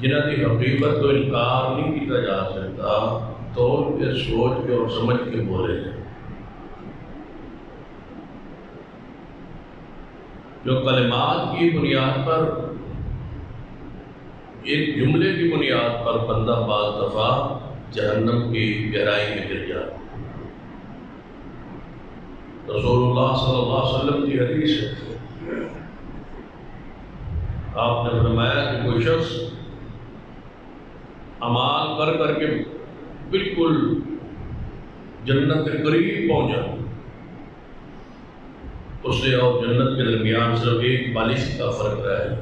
جنہوں کی حقیقت تو انکار نہیں کیا جا سکتا، توڑ کے سوچ کے اور سمجھ کے بولے ہیں، جو کلمات کی بنیاد پر، ایک جملے کی بنیاد پر بندہ بعض دفعہ جہنم کی گہرائی میں گر جاتا۔ رسول اللہ صلی اللہ علیہ وسلم کی حدیث ہے، آپ نے فرمایا کہ کوئی شخص اعمال کر کر کے بالکل جنت کے قریب پہنچا، اس سے اور جنت کے درمیان صرف ایک بالش کا فرق رہا ہے،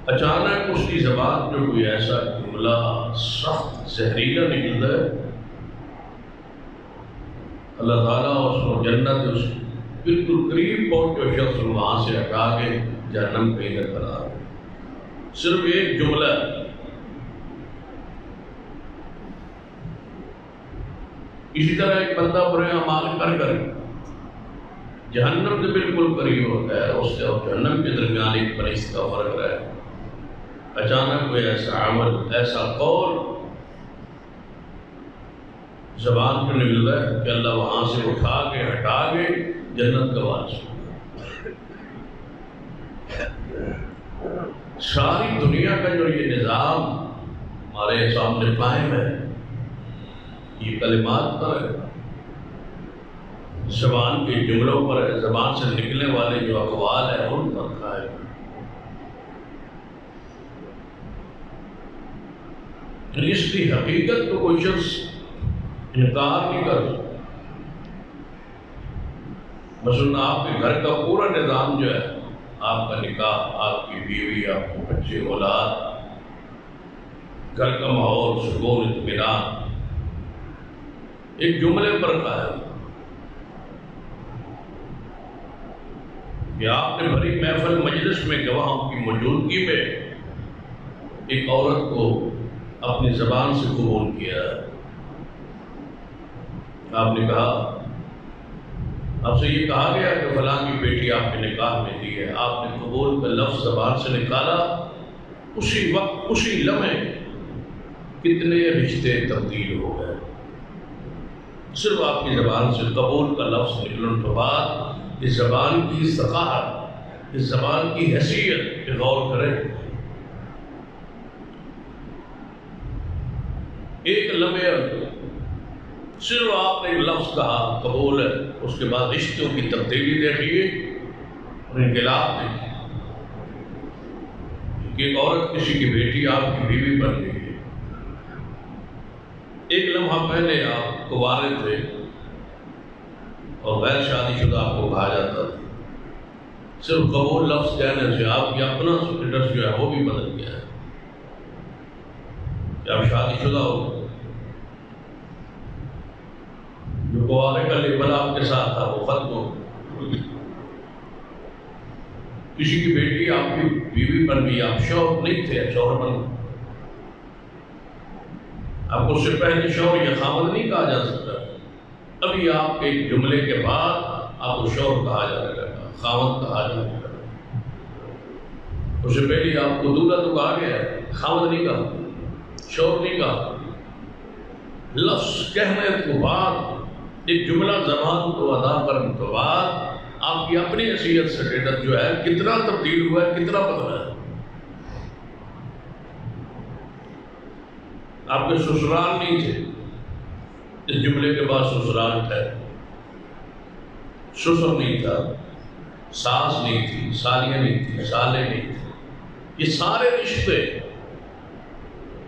اچانک اس کی زبان جو کوئی ایسا جملہ سخت زہریلا نکلتا ہے، اللہ تعالیٰ اس کو جنت اس بالکل قریب پہنچ کے شخص وہاں سے ہٹا کے جہنم کے اندر کرا دے، صرف ایک جملہ۔ اسی طرح ایک بندہ برے اعمال کر کر جہنم سے بالکل قریب ہوتا ہے، اس سے اور جہنم کے درمیان ایک بالش کا فرق رہا ہے، اچانک کوئی ایسا عمل، ایسا قول زبان پہ نکلتا ہے کہ اللہ وہاں سے اٹھا کے ہٹا کے جنت کا وارث۔ ساری دنیا کا جو یہ نظام ہمارے سامنے قائم ہے، یہ کلمات پر ہے، زبان کے جملوں پر ہے، زبان سے نکلنے والے جو اقوال ہیں ان پر قائم ہے۔ اس کی حقیقت کو کوئی شخص انکار نہیں کر سکتا۔ مثلاً آپ کے گھر کا پورا نظام جو ہے، آپ کا نکاح، آپ کی بیوی، آپ کے بچے، اولاد، گھر کا ماحول، سکون، اطمینان ایک جملے پر قائم کہ آپ نے بھری محفل مجلس میں گواہوں کی موجودگی میں ایک عورت کو اپنی زبان سے قبول کیا۔ آپ نے کہا، آپ سے یہ کہا گیا کہ فلاں کی بیٹی آپ کے نکاح میں دی ہے، آپ نے قبول کا لفظ زبان سے نکالا، اسی وقت اسی لمحے کتنے رشتے تبدیل ہو گئے، صرف آپ کی زبان سے قبول کا لفظ نکلنے کے بعد۔ اس زبان کی ثقافت، اس زبان کی حیثیت پہ غور کریں، ایک لمحے صرف آپ نے ایک لفظ کہا قبول ہے، اس کے بعد رشتوں کی تبدیلی دیکھیے اور انقلاب دیکھیے کہ ایک عورت کسی کی بیٹی آپ کی بیوی بن گئی ہے۔ ایک لمحہ پہلے آپ کنوارے تھے اور غیر شادی شدہ آپ کو کہا جاتا تھا، صرف قبول لفظ کہنے سے آپ کی اپنا اسٹیٹس جو ہے وہ بھی بدل گیا ہے کہ آپ شادی شدہ ہو۔ جو کنوارے کا لیبل آپ کے ساتھ تھا وہ ختم ہو، کسی کی بیٹی آپ کی بیوی بن گئی، آپ شوہر نہیں تھے، شوہر بن گئے۔ آپ کو اس سے پہلے شوہر یا خاوند نہیں کہا جا سکتا، ابھی آپ کے ایک جملے کے بعد آپ کو شوہر کہا جانے لگا، خاوند کہا جانے لگا۔ اس سے پہلے آپ کو دولہا تو کہا گیا ہے، خاوند نہیں کہا، شوہر نہیں کہا۔ لفظ کہنے کے بعد، ایک جملہ زبان کو ادا کرنے کے بعد آپ کی اپنی حیثیت سٹیٹس جو ہے کتنا تبدیل ہوا ہے، کتنا بدلا ہے۔ آپ کے سسرال نہیں تھے، اس جملے کے بعد سسرال تھے، سسر نہیں تھا، ساس نہیں تھی، سالیاں نہیں تھی، سالے نہیں تھے، یہ سارے رشتے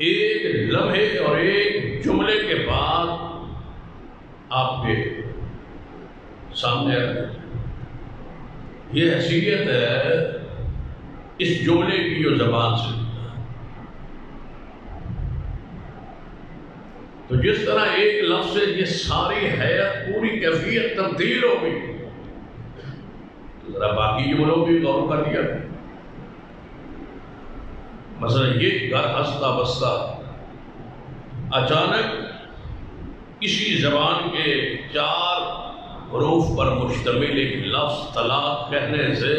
ایک لمحے اور ایک جملے کے بعد آپ کے سامنے آ گئے۔ یہ حیثیت ہے اس جملے کی جو زبان سے، تو جس طرح ایک لفظ سے یہ ساری حیات پوری کیفیت تبدیل ہو گئی، تو ذرا باقی جملوں بھی غور کر دیا۔ مثلا یہ گھر ہنستا بستا اچانک کسی زبان کے 4 حروف پر مشتمل ایک لفظ طلاق کہنے سے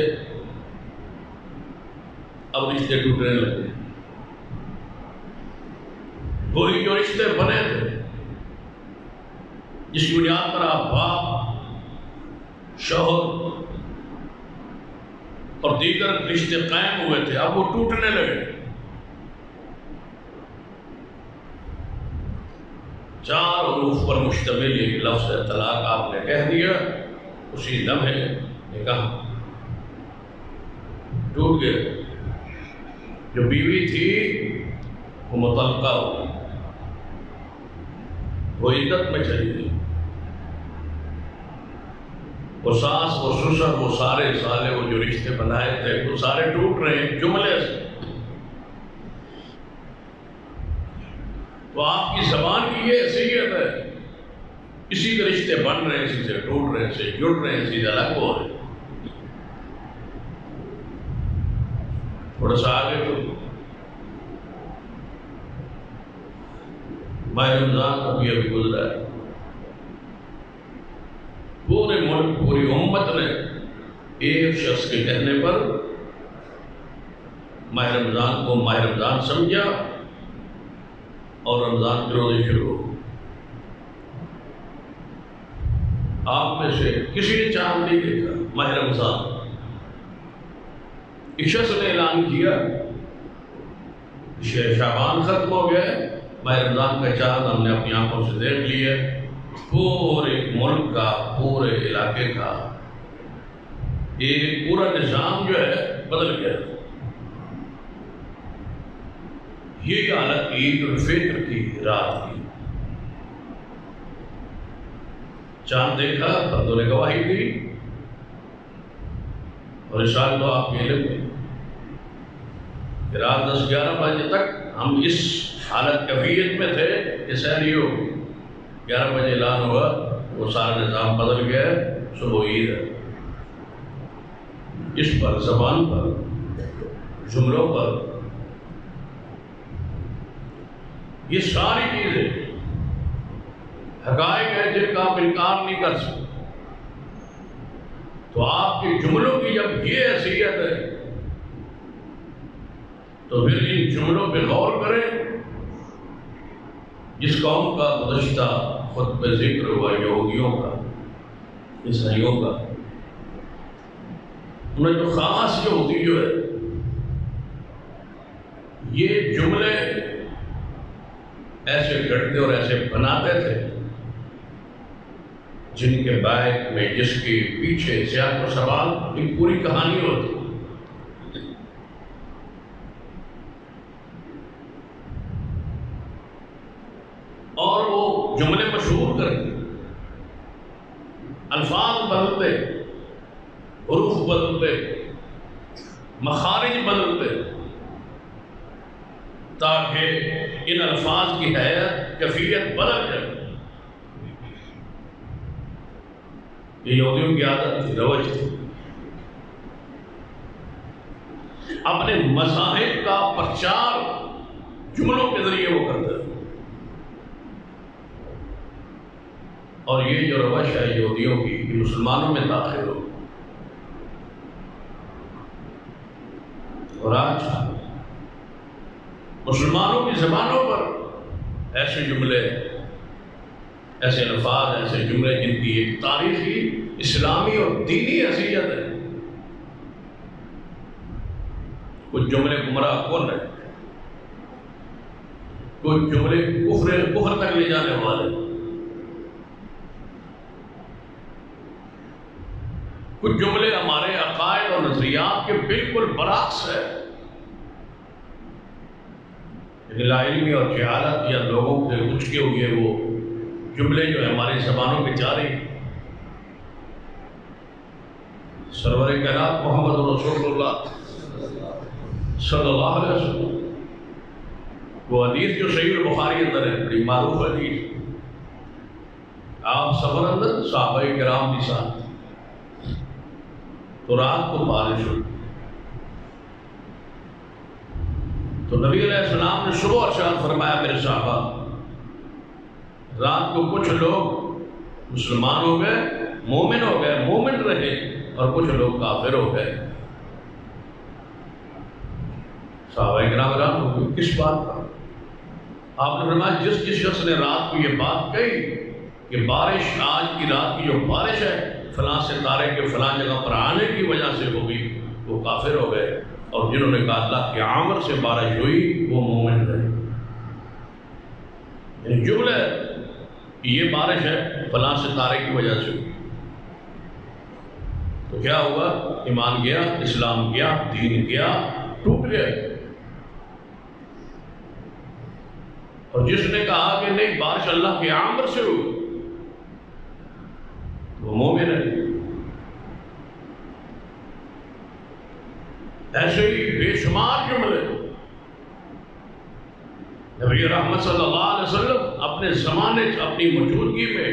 اب رشتے ٹوٹنے لگے. وہی جو رشتے بنے تھے جس کی بنیاد پر آپ باپ، شوہر اور دیگر رشتے قائم ہوئے تھے، اب وہ ٹوٹنے لگے. چار حروف پر مشتمل ایک لفظ طلاق آپ نے کہہ دیا، اسی لمحے نکاح ٹوٹ گئے. جو بیوی تھی وہ مطلقہ ہو گئی، وہ عدت میں چلی گئی. وہ ساس، وہ سسر، وہ سارے سالے، وہ جو رشتے بنائے تھے وہ سارے ٹوٹ رہے ہیں جملے سے. تو آپ کی زبان کی یہ حیثیت ہے، اسی کے رشتے بن رہے ہیں، اسی سے ٹوٹ رہے ہیں، اسی سے جڑ رہے ہیں، اسی سے الگ ہو رہے ہیں. تھوڑا سا آگے تو ماہ رمضان ابھی گزرا ہے. پورے ملک، پوری امت نے ایک شخص کے کہنے پر ماہ رمضان کو ماہ رمضان سمجھا اور رمضان کے روزے شروع ہو. آپ میں سے کسی نے چاند نہیں دیکھا ماہ رمضان. ایک شخص نے اعلان کیا شعبان ختم ہو گیا، ماہ رمضان کا چاند ہم نے اپنی آنکھوں سے دیکھ لیا. پورے ملک کا، پورے علاقے کا ایک پورا نظام جو ہے بدل گیا. یہ حالت عید الفطر کی رات کی. چاند دیکھا، بندوں نے گواہی دی، اور اس سال تو آپ کے علم میں کہ رات 10-11 بجے تک ہم اس حالت کیفیت میں تھے کہ سحری ہو گئی. 11 بجے اعلان ہوا، وہ سارا نظام بدل گیا، صبح عید ہے. اس پر، زبان پر، جملوں پر، یہ ساری چیزیں حقائق ہیں جن کا آپ انکار نہیں کر سکتے. تو آپ کے جملوں کی جب یہ حیثیت ہے تو پھر ان جملوں پہ غور کریں. جس قوم کا گزشتہ خطبہ ذکر ہوا یہودیوں کا، عیسائیوں کا، انہیں جو خاص یہودی جو ہے یہ جملے ایسے گھڑتے اور ایسے بناتے تھے جن کے بیک میں، جس کے پیچھے سیاق و سوال ایک پوری کہانی ہوتی. اور وہ جملے مشہور کرتے، الفاظ بدلتے، حروف بدلتے، مخارج بدلتے، تاکہ ان الفاظ کی حیت، کیفیت بدل جائے. یہ یہودیوں کی عادت تھی، روش تھی. اپنے مذاہب کا پرچار جملوں کے ذریعے وہ کرتے تھے. اور یہ جو روش ہے یہودیوں کی، یہ مسلمانوں میں داخل ہو. اور آج مسلمانوں کی زبانوں پر ایسے جملے، ایسے الفاظ، ایسے جملے جن کی ایک تاریخی، اسلامی اور دینی حیثیت ہے. کچھ جملے گمراہ کن ہیں، کچھ جملے کفر تک لے جانے والے، کچھ جملے ہمارے عقائد اور نظریات کے بالکل برعکس ہے. لا علمی اور جہالت یا لوگوں کے اچکے ہوئے وہ جملے جو ہماری زبانوں پہ جاری. سرور کائنات محمد رسول اللہ صلی اللہ علیہ وسلم، وہ حدیث جو صحیح البخاری اندر ہے، بڑی معروف حدیث. آپ سفر اندر صحابہ کرام کے ساتھ، تو رات کو بارش ہوئی، تو نبی علیہ السلام نے صبح ارشاد فرمایا میرے صحابہ، رات کو کچھ لوگ مسلمان ہو گئے، مومن ہو گئے، مومن رہے، اور کچھ لوگ کافر ہو گئے. صحابہ کرام حیران ہو گئے کس بات کا؟ آپ نے فرمایا جس شخص نے رات کو یہ بات کہی کہ بارش آج کی رات کی جو بارش ہے فلاں ستارے کے فلاں جگہ پر آنے کی وجہ سے ہوگی، وہ کافر ہو گئے، اور جنہوں نے کہا اللہ کے عامر سے بارش ہوئی وہ مومن رہے۔ یعنی جملہ کہ یہ بارش ہے فلاں ستارے کی وجہ سے ہوئی، تو کیا ہوا؟ ایمان گیا، اسلام گیا، دین گیا، ٹوٹ گیا۔ اور جس نے کہا کہ نہیں بارش اللہ کے عامر سے ہوئی وہ مومن ہے۔ ایسے ہی بے شمار جملے نبی رحمت صلی اللہ علیہ وسلم اپنے زمانے اپنی موجودگی میں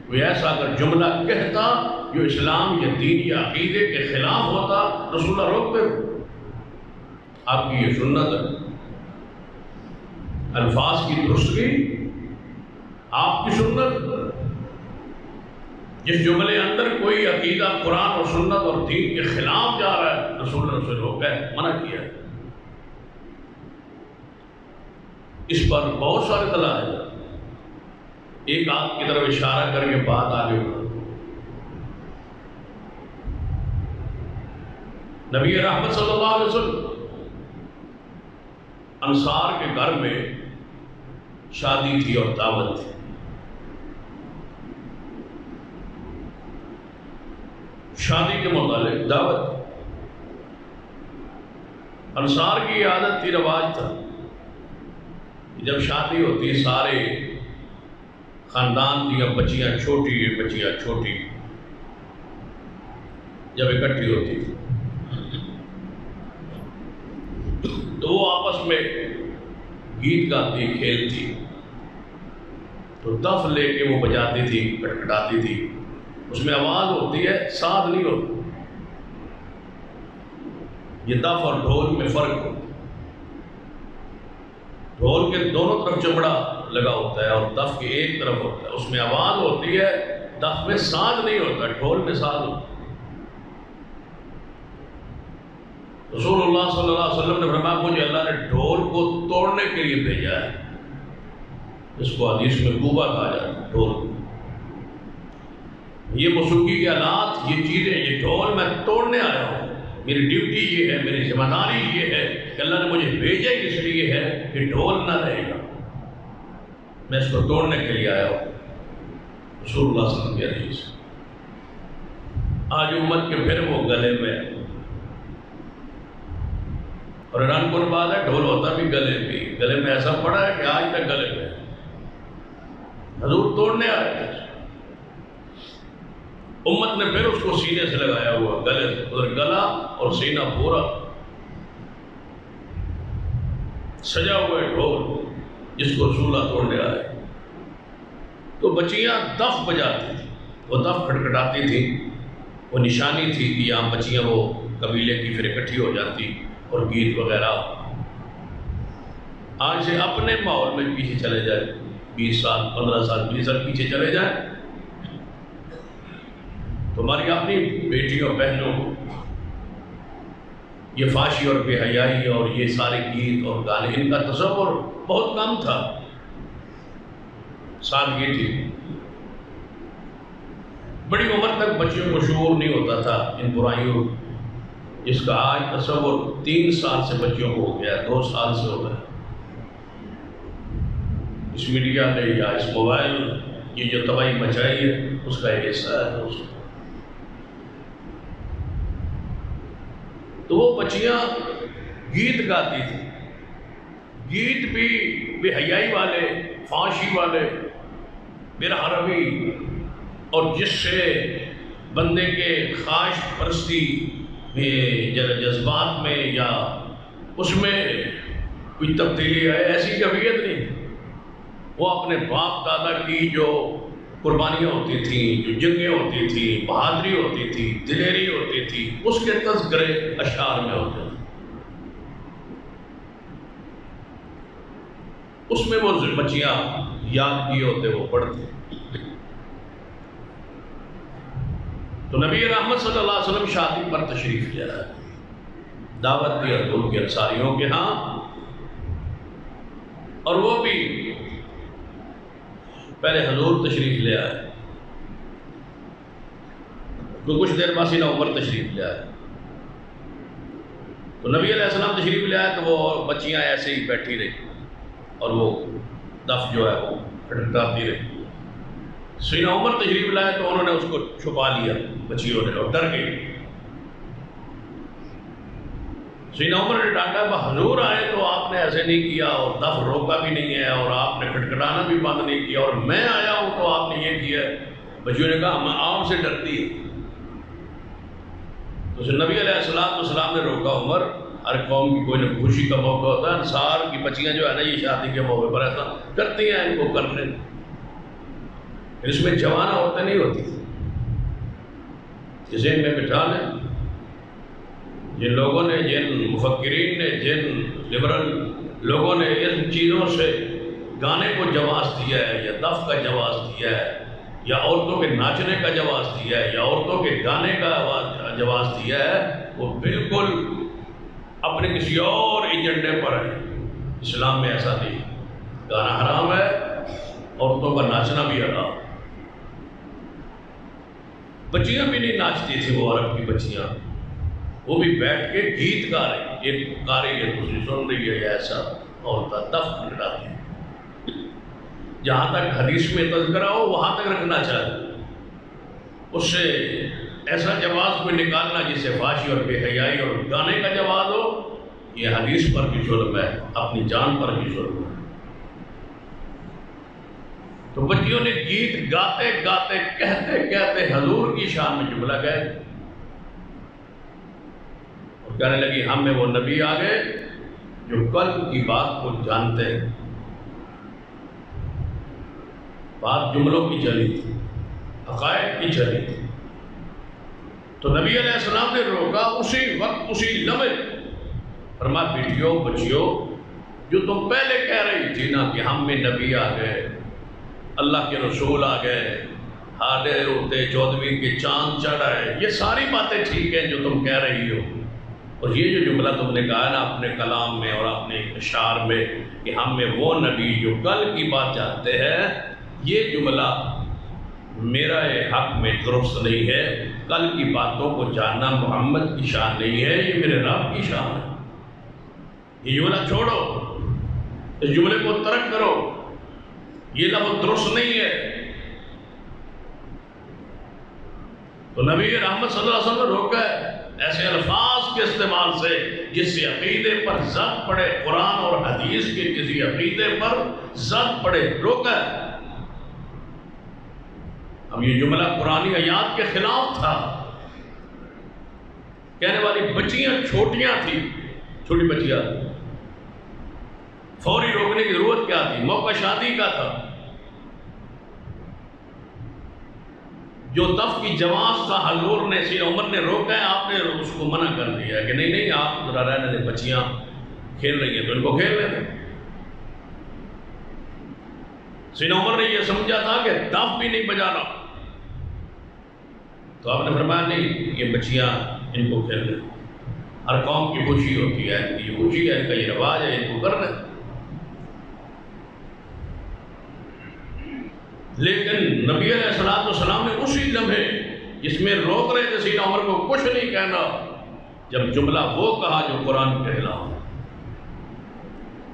کوئی ایسا اگر جملہ کہتا جو اسلام یا دین یا عقیدے کے خلاف ہوتا، رسول اللہ روکتے۔ آپ کی یہ سنت ہے، الفاظ کی درستگی آپ کی سنت۔ جس جملے اندر کوئی عقیدہ قرآن اور سنت اور دین کے خلاف جا رہا ہے، رسول اللہ سے روکا ہے، منع کیا ہے۔ اس پر بہت سارے دلائل ہیں، ایک آدھ کی طرف اشارہ کر کے بات آگے بڑھا۔ نبی رحمت صلی اللہ علیہ وسلم انصار کے گھر میں شادی تھی اور دعوت تھی۔ شادی کے متعلق دعوت، انصار کی عادت تھی، رواج تھا، جب شادی ہوتی سارے خاندان کی بچیاں چھوٹی جب اکٹھی ہوتی تھی تو وہ آپس میں گیت گاتی کھیلتی، تو دف لے کے وہ بجاتی تھی، کٹکھٹاتی تھی، اس میں آواز ہوتی ہے، ساز نہیں ہوتی۔ یہ دف اور ڈھول میں فرق ہوتا ہے، ڈھول کے دونوں طرف چمڑا لگا ہوتا ہے اور دف کے ایک طرف ہوتا ہے، اس میں آواز ہوتی ہے، دف میں ساز نہیں ہوتا، ڈھول میں ساز ہوتا ہے۔ رسول اللہ صلی اللہ علیہ وسلم نے فرمایا مجھے اللہ نے ڈھول کو توڑنے کے لیے بھیجا ہے، اس کو حدیث میں کوبا کہا جاتا ہے، ڈھول۔ یہ موسیقی کے آلات، یہ چیزیں، یہ ڈھول میں توڑنے آیا ہوں، میری ڈیوٹی یہ ہے، میری ذمہ داری یہ ہے کہ اللہ نے مجھے بھیجا اس لیے ہے کہ ڈھول نہ رہے گا، میں اس کو توڑنے کے لیے آیا ہوں۔ رسول اللہ صلی اللہ علیہ وسلم کی حدیث۔ آج امت کے پھر وہ گلے میں، اور حیران کن بات ہے ڈھول ہوتا بھی گلے میں ایسا پڑا ہے کہ آج تک گلے میں حضور توڑنے آئے تھے، امت نے پھر اس کو سینے سے لگایا ہوا، گلے سے، ادھر گلا اور سینہ پورا سجا ہوا ہے ڈھول، جس کو رسول اللہ توڑنے آئے۔ تو بچیاں دف بجاتی تھیں، وہ دف کھٹکھٹاتی تھیں، وہ نشانی تھی کہ یہاں بچیاں وہ قبیلے کی پھر اکٹھی ہو جاتی اور گیت وغیرہ۔ آج سے اپنے ماحول میں پیچھے چلے جائیں، 20 سال 15 سال 20 سال پیچھے چلے جائیں، تمہاری اپنی بیٹیوں بہنوں کو یہ فحاشی اور بے حیائی اور یہ سارے گیت اور گانے، ان کا تصور بہت کم تھا، سادگی تھی۔ بڑی عمر تک بچوں کو شعور نہیں ہوتا تھا ان برائیوں، جس کا آج تصور 3 سال سے بچوں کو ہو گیا، 2 سال سے ہو گیا۔ اس میڈیا نے یا اس موبائل یہ جو تباہی مچائی ہے اس کا ایک حصہ ہے دوستوں۔ تو وہ بچیاں گیت گاتی تھیں، گیت بھی بے حیائی والے، فحاشی والے، برحرمی، اور جس سے بندے کے خواہش پرستی میں، جذبات میں یا اس میں کوئی تبدیلی آئے، ایسی کیفیت نہیں۔ وہ اپنے باپ دادا کی جو قربانیاں ہوتی تھیں، جو جنگیں ہوتی تھیں، بہادری ہوتی تھی، دلیری ہوتی تھی، اس کے تذکرے اشعار میں ہوتے تھے۔ اس میں وہ بچیاں یاد کیے ہوتے وہ پڑھتے۔ تو نبی رحمت صلی اللہ علیہ وسلم شادی پر تشریف لے رہا ہے، دعوت دی حضور کے انصاریوں کے ہاں، اور وہ بھی پہلے حضور تشریف لے آئے، تو کچھ دیر بعد سیدنا عمر تشریف لے آئے، تو نبی علیہ السلام تشریف لے آئے تو وہ بچیاں ایسے ہی بیٹھی رہی اور وہ دف جو ہے وہ کھٹکھٹاتی رہی۔ سیدنا عمر تشریف لائے تو انہوں نے اس کو چھپا لیا بچیوں نے، اور ڈر گئی۔ سیدنا عمر نے ڈانٹا، حضور آئے تو آپ نے ایسے نہیں کیا اور دف روکا بھی نہیں ہے اور آپ نے کھٹکھٹانا بھی بند نہیں کیا، اور میں آیا ہوں تو آپ نے یہ کیا ہے۔ بچیوں نے کہا میں آپ سے ڈرتی ہے۔ تو نبی علیہ السلام نے روکا، عمر ہر قوم کی کوئی نہ خوشی کا موقع ہوتا ہے، انصار کی بچیاں جو ہے نا یہ شادی کے موقع پر ایسا کرتی ہیں، ان کو کرنے، اس میں جوان عورتیں نہیں ہوتی، ذہن میں بٹھا لیں۔ جن لوگوں نے، جن مفکرین نے، جن لبرل لوگوں نے ان چیزوں سے گانے کو جواز دیا ہے یا دف کا جواز دیا ہے یا عورتوں کے ناچنے کا جواز دیا ہے یا عورتوں کے گانے کا جواز دیا ہے، وہ بالکل اپنے کسی اور ایجنڈے پر ہے۔ اسلام میں ایسا نہیں، گانا حرام ہے، عورتوں کا ناچنا بھی حرام۔ بچیاں بھی نہیں ناچتی تھی، وہ عرب کی بچیاں، وہ بھی بیٹھ کے گیت گا رہی، ایک گا رہی ہے دوسری سن رہی ہے، ایسا عورتیں دف کھٹکھٹاتی ہیں۔ جہاں تک حدیث میں تذکرہ ہو وہاں تک رکھنا چاہیے، اس سے ایسا جواز کوئی نکالنا جس سے فحاشی اور بے حیائی اور گانے کا جواز ہو، یہ حدیث پر بھی ظلم ہے، اپنی جان پر بھی ظلم ہے۔ تو بچیوں نے گیت گاتے گاتے کہتے کہتے حضور کی شان میں جملہ گئے اور کہنے لگی ہم میں وہ نبی آ گئے جو قلب کی بات کو جانتے ہیں۔ بات جملوں کی چلی تھی، عقائد کی چلی تھی، تو نبی علیہ السلام نے روکا اسی وقت، اسی لمحے، فرمایا بیٹیوں بچیوں، جو تم پہلے کہہ رہی تھی نا کہ ہم میں نبی آ گئے، اللہ کے رسول آ گئے، ہادے روتے چودھویں کے چاند چڑھ آئے، یہ ساری باتیں ٹھیک ہیں جو تم کہہ رہی ہو، اور یہ جو جملہ تم نے کہا نا اپنے کلام میں اور اپنے اشعار میں کہ ہم میں وہ نبی جو کل کی بات جانتے ہیں، یہ جملہ میرا حق میں درست نہیں ہے۔ کل کی باتوں کو جاننا محمد کی شان نہیں ہے، یہ میرے رب کی شان ہے۔ یہ جملہ چھوڑو، اس جملے کو ترک کرو، یہ لفظ درست نہیں ہے۔ تو نبی رحمت صلی اللہ علیہ وسلم نے روکا ہے ایسے الفاظ کے استعمال سے جس سے عقیدے پر زد پڑے، قرآن اور حدیث کے کسی عقیدے پر زد پڑے، روکا ہے۔ اب یہ جملہ قرآنی آیات کے خلاف تھا، کہنے والی بچیاں چھوٹیاں تھیں، چھوٹی بچیاں، فوری روکنے کی ضرورت کیا تھی؟ موقع شادی کا تھا، جو دف کی جواز تھا حضور نے، سیدنا عمر نے روکا ہے، آپ نے اس کو منع کر دیا ہے کہ نہیں نہیں آپ ذرا رہنے دیں، بچیاں کھیل رہی ہیں تو ان کو کھیلنے دیں۔ سیدنا عمر نے یہ سمجھا تھا کہ دف بھی نہیں بجانا، تو آپ نے فرمایا نہیں، یہ بچیاں ان کو کھیل رہی، ہر قوم کی خوشی ہوتی ہے، ان کی یہ خوشی ہے، ان کا یہ رواج ہے، ان کو کر رہے ہیں۔ لیکن نبی علیہ السلام نے اسی لمحے جس میں روک رہے تھے سیدنا عمر کو کچھ نہیں کہنا، جب جملہ وہ کہا جو قرآن کے خلاف ہے،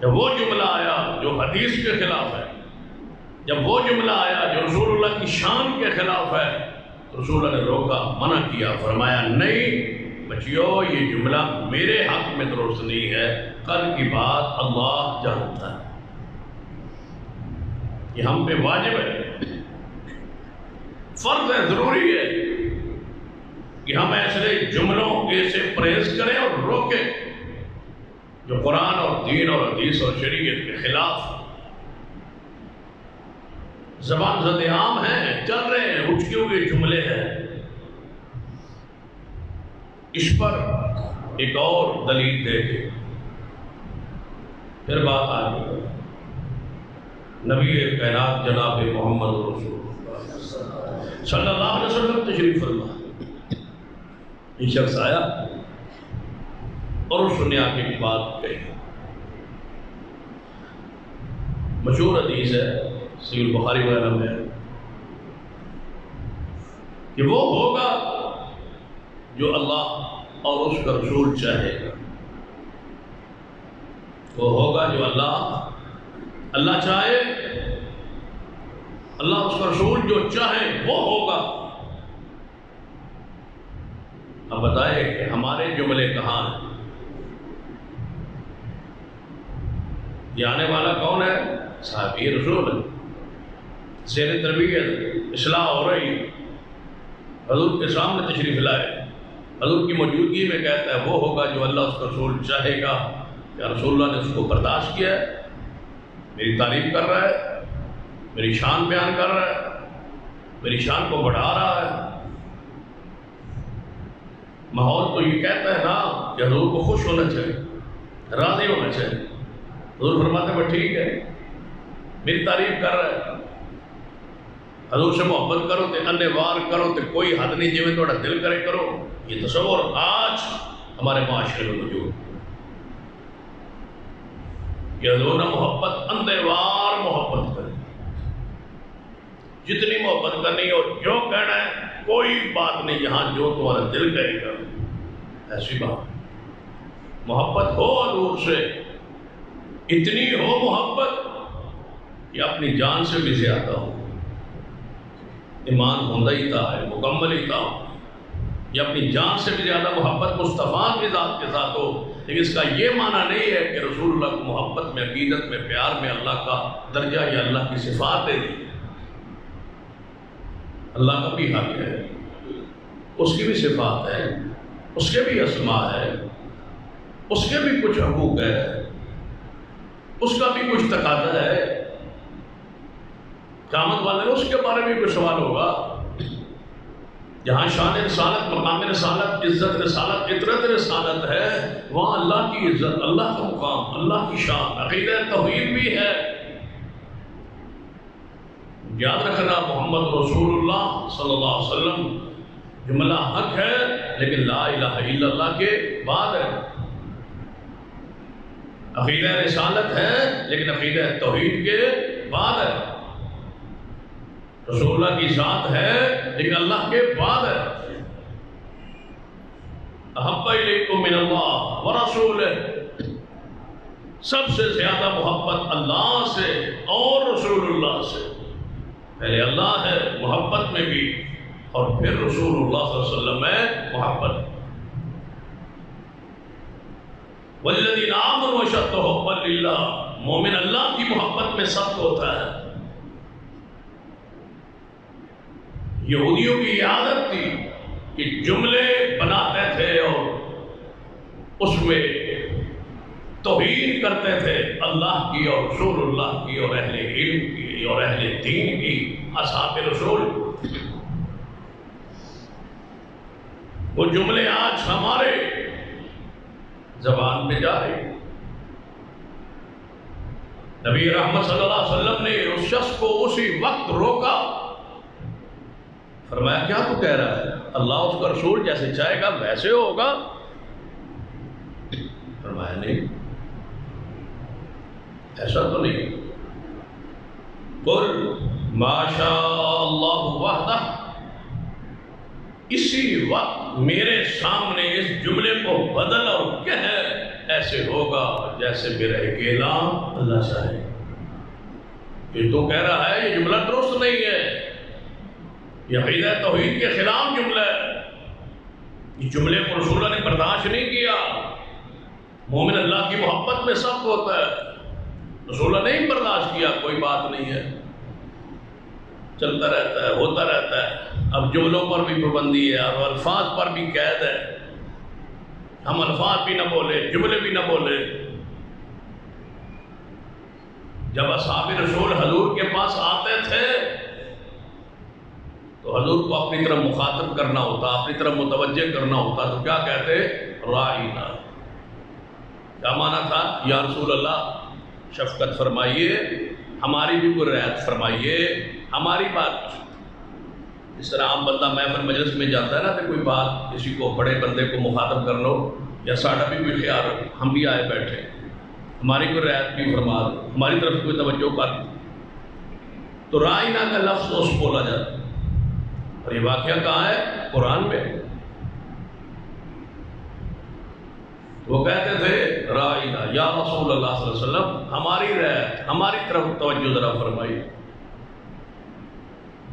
جب وہ جملہ آیا جو حدیث کے خلاف ہے، جب وہ جملہ آیا جو رسول اللہ کی شان کے خلاف ہے، رسول اللہ نے روکا، منع کیا، فرمایا نہیں بچیوں یہ جملہ میرے حق میں درست نہیں ہے، کل کی بات اللہ جانتا ہے، یہ ہم پہ واجب ہے، فرض ہے، ضروری ہے کہ ہم ایسے جملوں سے پرہیز کریں اور روکیں جو قرآن اور دین اور حدیث اور شریعت کے خلاف زبان زد عام ہیں، چل رہے ہیں، اٹھے ہوئے جملے ہیں۔ اس پر ایک اور دلیل دیکھیں، پھر بات آگے نبی کائنات جناب محمد رسول اللہ صلی اللہ علیہ وسلم تشریف فرما، یہ شخص آیا اور اس نے آ کے ایک بات کہی، مشہور حدیث ہے صحیح البخاری وغیرہ میں، کہ وہ ہوگا جو اللہ اور اس کا رسول چاہے گا، وہ ہوگا جو اللہ چاہے، اللہ اس کا رسول جو چاہے وہ ہوگا۔ اب بتائیں کہ ہمارے جملے کہاں ہیں؟ یہ آنے والا کون ہے؟ صحابی رسول ہے، زیر تربیت اصلاح ہو رہی، حضور کے سامنے تشریف لائے، حضور کی موجودگی میں کہتا ہے وہ ہوگا جو اللہ اس کا رسول چاہے گا۔ یا رسول اللہ نے اس کو برداشت کیا ہے، میری تعریف کر رہا ہے، میری شان بیان کر رہا ہے، میری شان کو بڑھا رہا ہے۔ ماحول تو یہ کہتا ہے نا کہ حضور کو خوش ہونا چاہیے، راضی ہونا چاہیے۔ حضور فرماتے ہیں ٹھیک ہے، میری تعریف کر رہا ہے، حضور سے محبت کرو تے انے وار کرو تے کوئی حد نہیں، جی میں تھوڑا دل کرے کرو۔ یہ تصور آج ہمارے معاشرے میں موجود ہے کہ حضور نے محبت اندے وار محبت کرے، جتنی محبت کرنی اور جو کہنا ہے کوئی بات نہیں، یہاں جو تمہارا دل کہے گا ایسی بات۔ محبت ہو حضور سے، اتنی ہو محبت کہ اپنی جان سے بھی زیادہ ہو، ایمان ہوندہ ہی تھا ہے، مکمل ہی تھا، یہ اپنی جان سے بھی زیادہ محبت مصطفیٰ کی ذات کے ساتھ ہو۔ لیکن اس کا یہ معنی نہیں ہے کہ رسول اللہ کو محبت میں، عقیدت میں، پیار میں اللہ کا درجہ یا اللہ کی صفات ہے، اللہ کا بھی حق ہے، اس کی بھی صفات ہے، اس کے بھی اسماء ہے، اس کے بھی کچھ حقوق ہے، اس کا بھی کچھ تقاضا ہے۔ قیامت والے دن اس کے بارے میں کوئی سوال ہوگا۔ جہاں شان رسالت، مقام رسالت، عزت رسالت، فطرت رسالت ہے، وہاں اللہ کی عزت، اللہ کا مقام، اللہ کی شان، عقیدہ توحید بھی ہے۔ یاد رکھنا محمد رسول اللہ صلی اللہ علیہ وسلم جملہ حق ہے، لیکن لا الہ الا اللہ کے بعد ہے۔ عقیدہ رسالت ہے لیکن عقیدہ توحید کے بعد ہے۔ رسول اللہ کی ذات ہے لیکن اللہ کے بعد ہے۔ احب الیکم من اللہ ورسولہ، سب سے زیادہ محبت اللہ سے اور رسول اللہ سے۔ پہلے اللہ ہے محبت میں بھی، اور پھر رسول اللہ صلی اللہ علیہ وسلم میں محبت۔ والذین آمنوا اشد حبا للہ، مومن اللہ کی محبت میں سخت ہوتا ہے۔ یہودیوں کی یہ عادت تھی کہ جملے بناتے تھے اور اس میں توہین کرتے تھے اللہ کی اور رسول اللہ کی اور اہل علم کی اور اہل دین کی، اصحاب رسول۔ وہ جملے آج ہمارے زبان میں جا رہے۔ نبی رحمت صلی اللہ علیہ وسلم نے اس شخص کو اسی وقت روکا، فرمایا کیا تو کہہ رہا ہے؟ اللہ اس کا رسول جیسے چاہے گا ویسے ہوگا؟ فرمایا نہیں، ایسا تو نہیں۔ قل ما شاء اللہ وحدہ، اسی وقت میرے سامنے اس جملے کو بدل اور کہہ ایسے ہوگا جیسے میرا اکیلا اللہ چاہے۔ یہ تو کہہ رہا ہے یہ جملہ درست نہیں ہے، یہ عقیدہ توحید کے خلاف جملہ ہے۔ اس جملے کو رسول اللہ نے برداشت نہیں کیا۔ مومن اللہ کی محبت میں سخت ہوتا ہے، رسول اللہ نے نہیں برداشت کیا، کوئی بات نہیں ہے، چلتا رہتا ہے، ہوتا رہتا ہے۔ اب جملوں پر بھی پابندی ہے اور الفاظ پر بھی قید ہے، ہم الفاظ بھی نہ بولے، جملے بھی نہ بولے۔ جب اصحاب رسول حضور کے پاس آتے تھے تو حضور کو اپنی طرف مخاطب کرنا ہوتا، اپنی طرف متوجہ کرنا ہوتا، تو کیا کہتے؟ راعینا۔ کیا معنی تھا؟ یا رسول اللہ شفقت فرمائیے، ہماری بھی کوئی رعایت فرمائیے، ہماری بات۔ اس طرح عام بندہ محفل مجلس میں جاتا ہے نا، تو کوئی بات کسی کو بڑے بندے کو مخاطب کر لو یا ساڑھا بھی کوئی خیال رکھے، ہم بھی آئے بیٹھے، ہماری کوئی رعایت بھی فرما دو، ہماری طرف کوئی توجہ کر دو، تو رائنا کا لفظ اس بولا جاتا ہے۔ اور یہ واقعہ کہاں ہے؟ قرآن میں۔ وہ کہتے تھے رائنا یا رسول اللہ صلی اللہ علیہ وسلم، ہماری رعایت، ہماری طرف توجہ ذرا فرمائی۔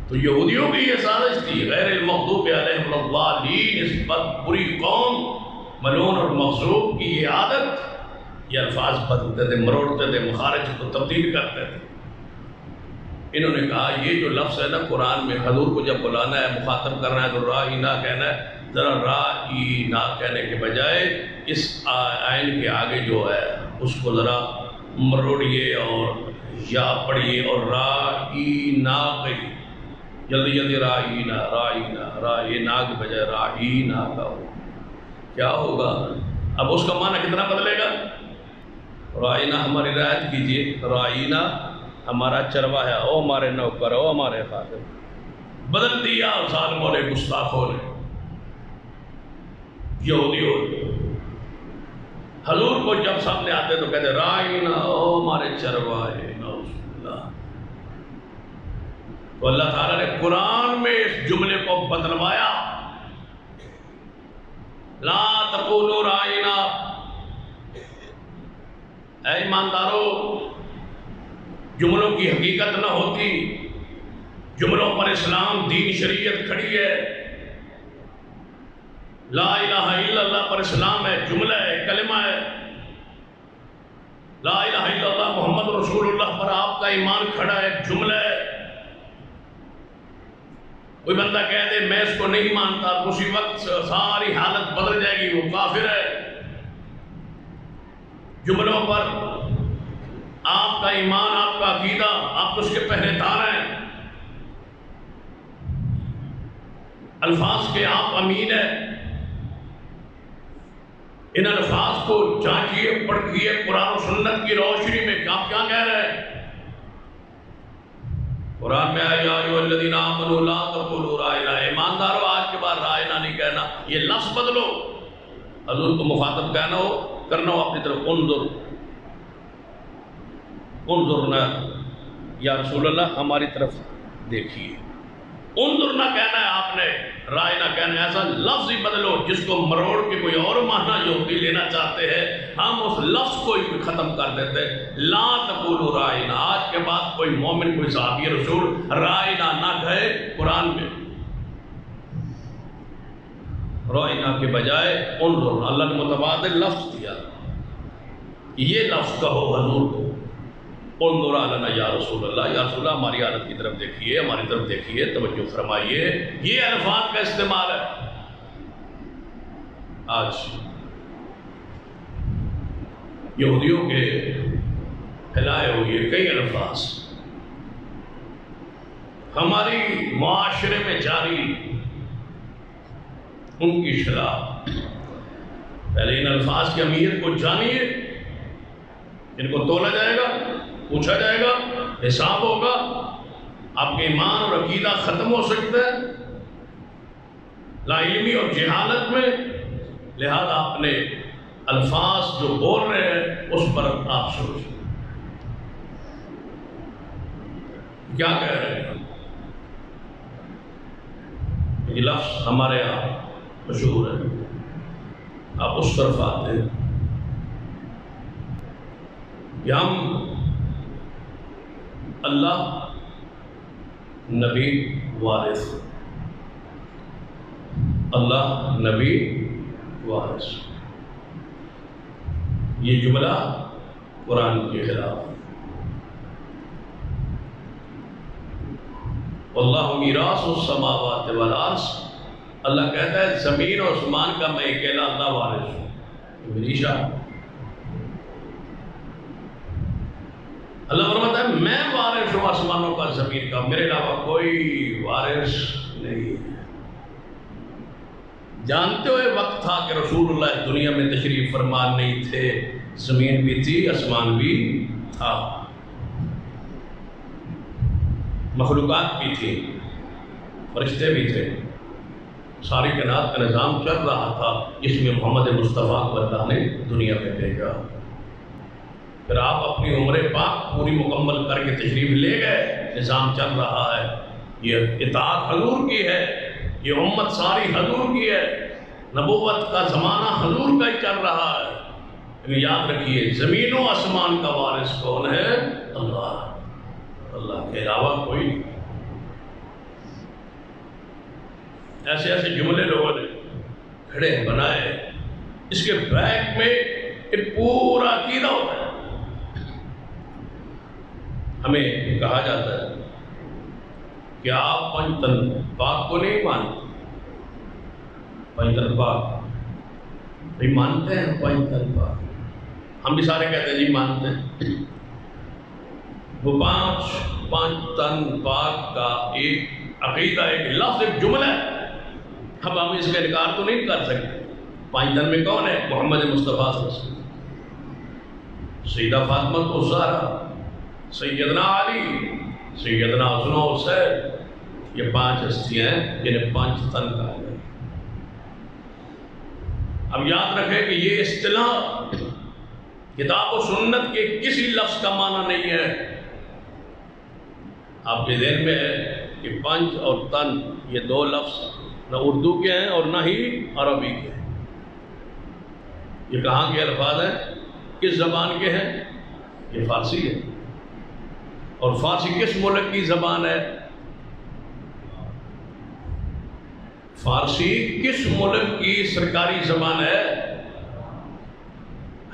تو یہودیوں کی یہ سازش تھی، غیر المغضوب علیہم الضالین، اس بری قوم ملعون اور مغضوب کی یہ عادت، یہ الفاظ بدلتے تھے، مروڑتے تھے، مخارج کو تبدیل کرتے تھے۔ انہوں نے کہا یہ جو لفظ ہے نا قرآن میں، حضور کو جب بلانا ہے، مخاطب کرنا ہے تو رائنا کہنا ہے، ذرا رائنا کہنے کے بجائے اس آئین کے آگے جو ہے اس کو ذرا مروڑیے اور یا پڑھیے اور رائنا کہیے، جلدی جلدی رائنا رائنا رائنا کے بجائے رائنا کا ہو۔ کیا ہوگا؟ اب اس کا معنی کتنا بدلے گا؟ رائنا ہماری رعایت کیجیے، رائنا ہمارا چروا ہے، او ہمارے نوکر، او ہمارے خادم۔ بدل دیا ظالموں نے، گستاخوں نے، یہودیوں نے۔ حضور کو جب سامنے آتے تو کہتے رائنا، او ہمارے چروائے، نعوذ باللہ۔ تو اللہ تعالیٰ نے قرآن میں اس جملے کو بدلوایا، لا تقولوا رائنا، اے ایماندارو، جملوں کی حقیقت نہ ہوتی، جملوں پر اسلام دین شریعت کھڑی ہے، لا الہ الا اللہ پر اسلام ہے، جملہ ہے، کلمہ ہے، لا الہ الا اللہ محمد رسول اللہ پر آپ کا ایمان کھڑا ہے، جملہ ہے۔ کوئی بندہ کہہ دے میں اس کو نہیں مانتا، اسی وقت ساری حالت بدل جائے گی، وہ کافر ہے۔ جملوں پر آپ کا ایمان، آپ کا عقیدہ، آپ اس کے پہرے دار ہیں، الفاظ کے آپ امین ہیں۔ ان الفاظ کو جانچیے، پڑھیے قرآن و سنت کی روشنی میں، آپ کیا کہہ رہے ہیں؟ قرآن میں آیا ایھا الذین آمنوا لا تقولوا رائنا، ایماندارو آج کے بعد رائنا نہیں کہنا، یہ لفظ بدلو۔ حضور کو مخاطب کہنا ہو، کرنا ہو اپنی طرف، انظرنا یا رسول اللہ، ہماری طرف دیکھیے۔ انظرنا کہنا ہے آپ نے، رائنا کہنا ہے، ایسا لفظ ہی بدلو جس کو مروڑ کے کوئی اور معنی جو بھی لینا چاہتے ہیں، ہم اس لفظ کو ہی ختم کر دیتے ہیں۔ لا تقولوا رائنا، آج کے بعد کوئی مومن، کوئی صحابی رسول رائنا نہ کہے قرآن میں، رائنا کے بجائے انظرنا۔ اللہ نے متبادل لفظ دیا، یہ لفظ کہو حضور کو، انظر لنا یا رسول اللہ، یا رسول اللہ ہماری حالت کی طرف دیکھیے، ہماری طرف دیکھیے، توجہ فرمائیے۔ یہ الفاظ کا استعمال ہے آج یہودیوں کے پھیلائے ہوئے کئی الفاظ ہماری معاشرے میں جاری، ان کی شرح۔ پہلے ان الفاظ کی اہمیت کو جانیے، ان کو تولا جائے گا، پوچھا جائے گا، حساب ہوگا، آپ کے ایمان اور عقیدہ ختم ہو سکتا ہے لا علمی اور جہالت میں، لہذا اپنے الفاظ جو بول رہے ہیں اس پر آپ سوچیں کیا کہہ رہے ہیں۔ یہ لفظ ہمارے یہاں مشہور ہے، آپ اس طرف آتے ہیں کہ ہم اللہ، نبی، وارث، اللہ، نبی، وارث، یہ جملہ قرآن کے خلاف۔ واللہ میراث السماوات والارض، اللہ کہتا ہے زمین اور آسمان کا میں اکیلا اللہ وارث ہوں، میری شان۔ اللہ فرماتا ہے میں وارث ہوں آسمانوں کا، زمین کا، میرے علاوہ کوئی وارث نہیں ہے۔ جانتے ہوئے وقت تھا کہ رسول اللہ دنیا میں تشریف فرمان نہیں تھے، زمین بھی تھی، آسمان بھی تھا، مخلوقات بھی تھی، فرشتے بھی تھے، ساری کائنات کا نظام چل رہا تھا جس میں محمد مصطفیٰ کو اللہ نے دنیا میں بھیجا. پھر آپ اپنی عمر پاک پوری مکمل کر کے تشریف لے گئے. نظام چل رہا ہے. یہ اطاعت حضور کی ہے. یہ امت ساری حضور کی ہے. نبوت کا زمانہ حضور کا ہی چل رہا ہے. لیکن یاد رکھیے زمین و آسمان کا وارث کون ہے؟ اللہ. اللہ کے علاوہ کوئی نہیں. ایسے ایسے جملے لوگوں نے کھڑے بنائے. اس کے بیک میں ایک پورا عقیدہ ہوتا ہے. ہمیں کہا جاتا ہے کہ آپ پنج تن پاک کو نہیں مانتے. پنج تن پاک نہیں مانتے ہیں. پنج تن پاک ہم بھی سارے کہتے ہیں جی مانتے ہیں. وہ پانچ تن پاک کا ایک عقیدہ، ایک لفظ، ایک جملہ ہے. اب ہم اس کا انکار تو نہیں کر سکتے. پانچ تن میں کون ہے؟ محمد مصطفیٰ صلی اللہ علیہ وسلم، سیدہ فاطمہ الزہرا، سیدنا علی، سیدنا حسن و حسین. یہ پانچ ہستیاں ہیں جنہیں پانچ تن کہا گیا. اب یاد رکھیں کہ یہ اصطلاح کتاب و سنت کے کسی لفظ کا معنی نہیں ہے. آپ کے ذہن میں ہے کہ پنج اور تن یہ دو لفظ نہ اردو کے ہیں اور نہ ہی عربی کے ہیں. یہ کہاں کے الفاظ ہیں؟ کس زبان کے ہیں؟ یہ فارسی ہے. اور فارسی کس ملک کی زبان ہے؟ فارسی کس ملک کی سرکاری زبان ہے؟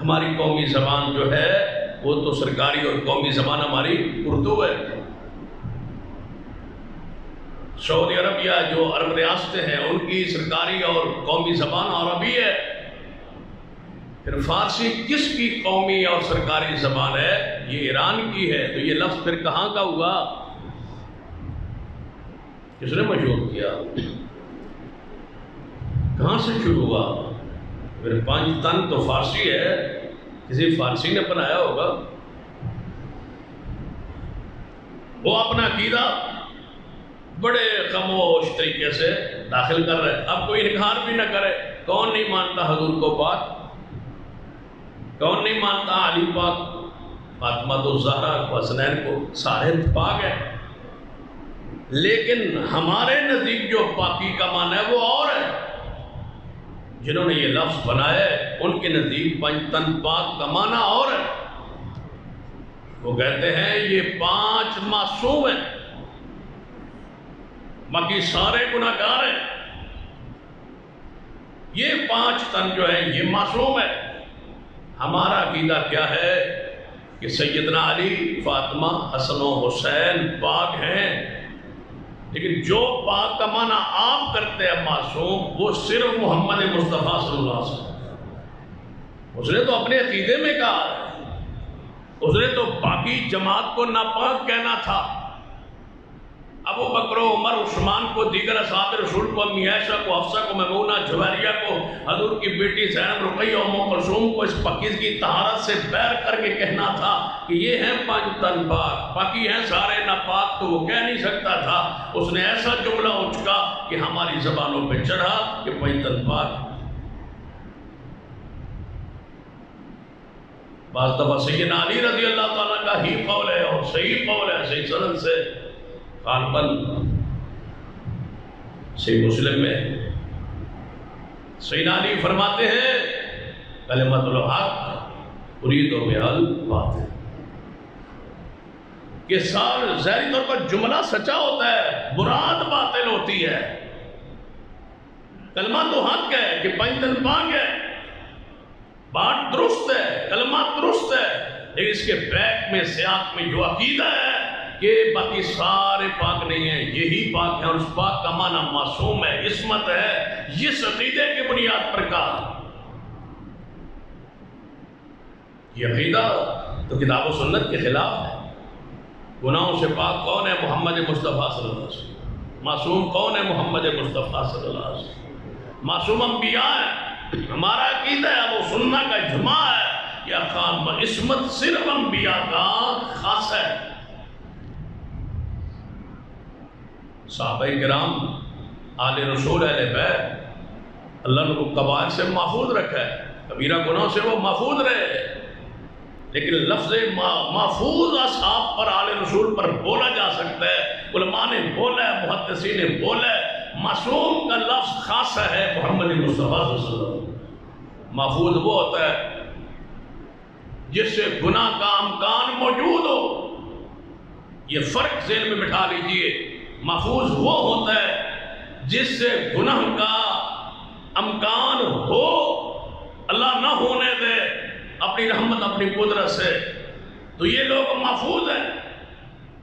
ہماری قومی زبان جو ہے وہ تو سرکاری اور قومی زبان ہماری اردو ہے. سعودی عربیہ جو عرب ریاستیں ہیں ان کی سرکاری اور قومی زبان عربی ہے. پھر فارسی کس کی قومی اور سرکاری زبان ہے؟ یہ ایران کی ہے. تو یہ لفظ پھر کہاں کا ہوا؟ کس نے مشہور کیا؟ کہاں سے شروع ہوا؟ پھر پانچ تن تو فارسی ہے. کسی فارسی نے بنایا ہوگا. وہ اپنا عقیدہ بڑے خاموش طریقے سے داخل کر رہے. اب کوئی انکار بھی نہ کرے. کون نہیں مانتا حضور کو پاک؟ کون نہیں مانتا علی پاک، فاطمہ الزہرا کو، حسنین کو؟ سارے پاک ہیں. لیکن ہمارے نزدیک جو پاکی کا معنی ہے وہ اور ہے. جنہوں نے یہ لفظ بنایا ہے ان کے نزدیک پنج تن پاک کا معنی اور ہے. وہ کہتے ہیں یہ پانچ معصوم ہیں، باقی سارے گناہگار ہیں. یہ پانچ تن جو ہے یہ معصوم ہے. ہمارا عقیدہ کیا ہے کہ سیدنا علی، فاطمہ، حسن و حسین پاک ہیں. لیکن جو پاک کا معنی آپ کرتے ہیں معصوم، وہ صرف محمد مصطفیٰ صلی اللہ علیہ وسلم. اس نے تو اپنے عقیدے میں کہا ہے. اس نے تو باقی جماعت کو ناپاک کہنا تھا. ابو بکر و عمر، عثمان کو، دیگر اصحاب رسول کو، امی عائشہ کو، حفصہ کو، میمونہ، جویریہ کو، حضور کی بیٹی زینب، رقیہ اور ام کلثوم کو اس پاکیزگی طہارت سے بیر کر کے کہنا تھا کہ یہ ہیں پانچ تن پاک، باقی ہیں سارے ناپاک. تو وہ کہہ نہیں سکتا تھا. اس نے ایسا جملہ اچکا کہ ہماری زبانوں پہ چڑھا کہ پانچ تن پاک. بعض دفعہ سیدنا علی رضی اللہ تعالیٰ کا ہی قول ہے اور صحیح قول ہے، صحیح سند سے غالباً صحیح مسلم میں سیدنا علی فرماتے ہیں کلمۃ الحق ارید بہا الباطل، کہ ظاہری طور پر جملہ سچا ہوتا ہے، مراد باطل ہوتی ہے. کلمہ تو حق ہے کہ پنج تن پاک ہے، بات درست ہے، کلمہ درست ہے. لیکن اس کے بیک میں سیاق میں جو عقیدہ ہے کہ باقی سارے پاک نہیں ہیں، یہی پاک ہیں، اور اس پاک کا معنی معصوم ہے، عصمت ہے. اس عقیدے کی بنیاد پر کہا. یہ عقیدہ تو کتاب و سنت کے خلاف ہے. گناہوں سے پاک کون ہے؟ محمد مصطفیٰ صلی اللہ علیہ وسلم. معصوم کون ہے؟ محمد مصطفیٰ صلی اللہ علیہ وسلم. معصوم انبیاء ہے. ہمارا عقیدہ ہے وہ سننا کا اجماع ہے. یا خان عصمت صرف انبیاء کا خاص ہے. صحابہ کرام آل رسول اہل بیت اللہ نے کو قبائل سے محفوظ رکھا ہے، کبیرہ گناہ سے وہ محفوظ رہے، لیکن لفظ محفوظ اصحاب پر آل رسول پر بولا جا سکتا ہے، علماء نے بولا ہے، محدثین نے بولا ہے۔ معصوم کا لفظ خاصہ ہے محمد مصطفیٰ صلی اللہ علیہ وسلم۔ محفوظ وہ ہوتا ہے جس سے گناہ کا امکان موجود ہو، یہ فرق ذہن میں بٹھا لیجئے۔ محفوظ وہ ہوتا ہے جس سے گناہ کا امکان ہو، اللہ نہ ہونے دے اپنی رحمت اپنی قدرت سے، تو یہ لوگ محفوظ ہیں۔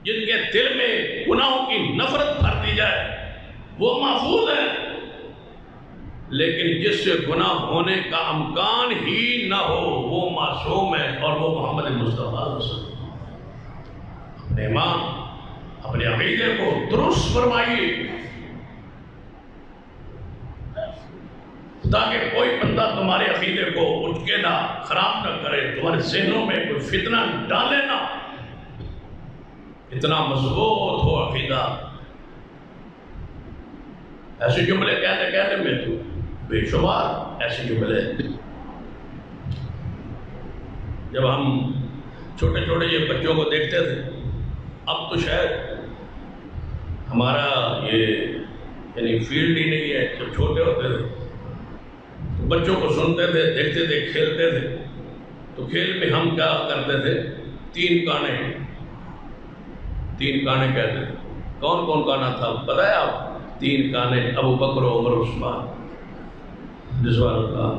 جن کے دل میں گناہوں کی نفرت بھر دی جائے وہ محفوظ ہیں، لیکن جس سے گناہ ہونے کا امکان ہی نہ ہو وہ معصوم ہے، اور وہ محمد مصطفیٰ صلی اللہ علیہ وسلم۔ اپنے ایمان اپنے عقیدے کو درست فرمائیے تاکہ کوئی بندہ تمہارے عقیدے کو اٹھ کے نہ خراب نہ کرے، تمہارے ذہنوں میں کوئی فتنہ ڈالے نہ۔ اتنا مضبوط ہو عقیدہ۔ ایسے جملے کہنے میں تو بے شمار ایسے جملے، جب ہم چھوٹے چھوٹے یہ بچوں کو دیکھتے تھے، اب تو شاید ہمارا یہ یعنی فیلڈ ہی نہیں ہے، جب چھوٹے ہوتے تھے تو بچوں کو سنتے تھے، دیکھتے تھے، کھیلتے تھے، تو کھیل میں ہم کیا کرتے تھے؟ تین کانے کہتے تھے۔ کون کون کانا تھا پتہ ہے آپ؟ تین کانے ابو بکر عمر عثمان رضوان اللہ۔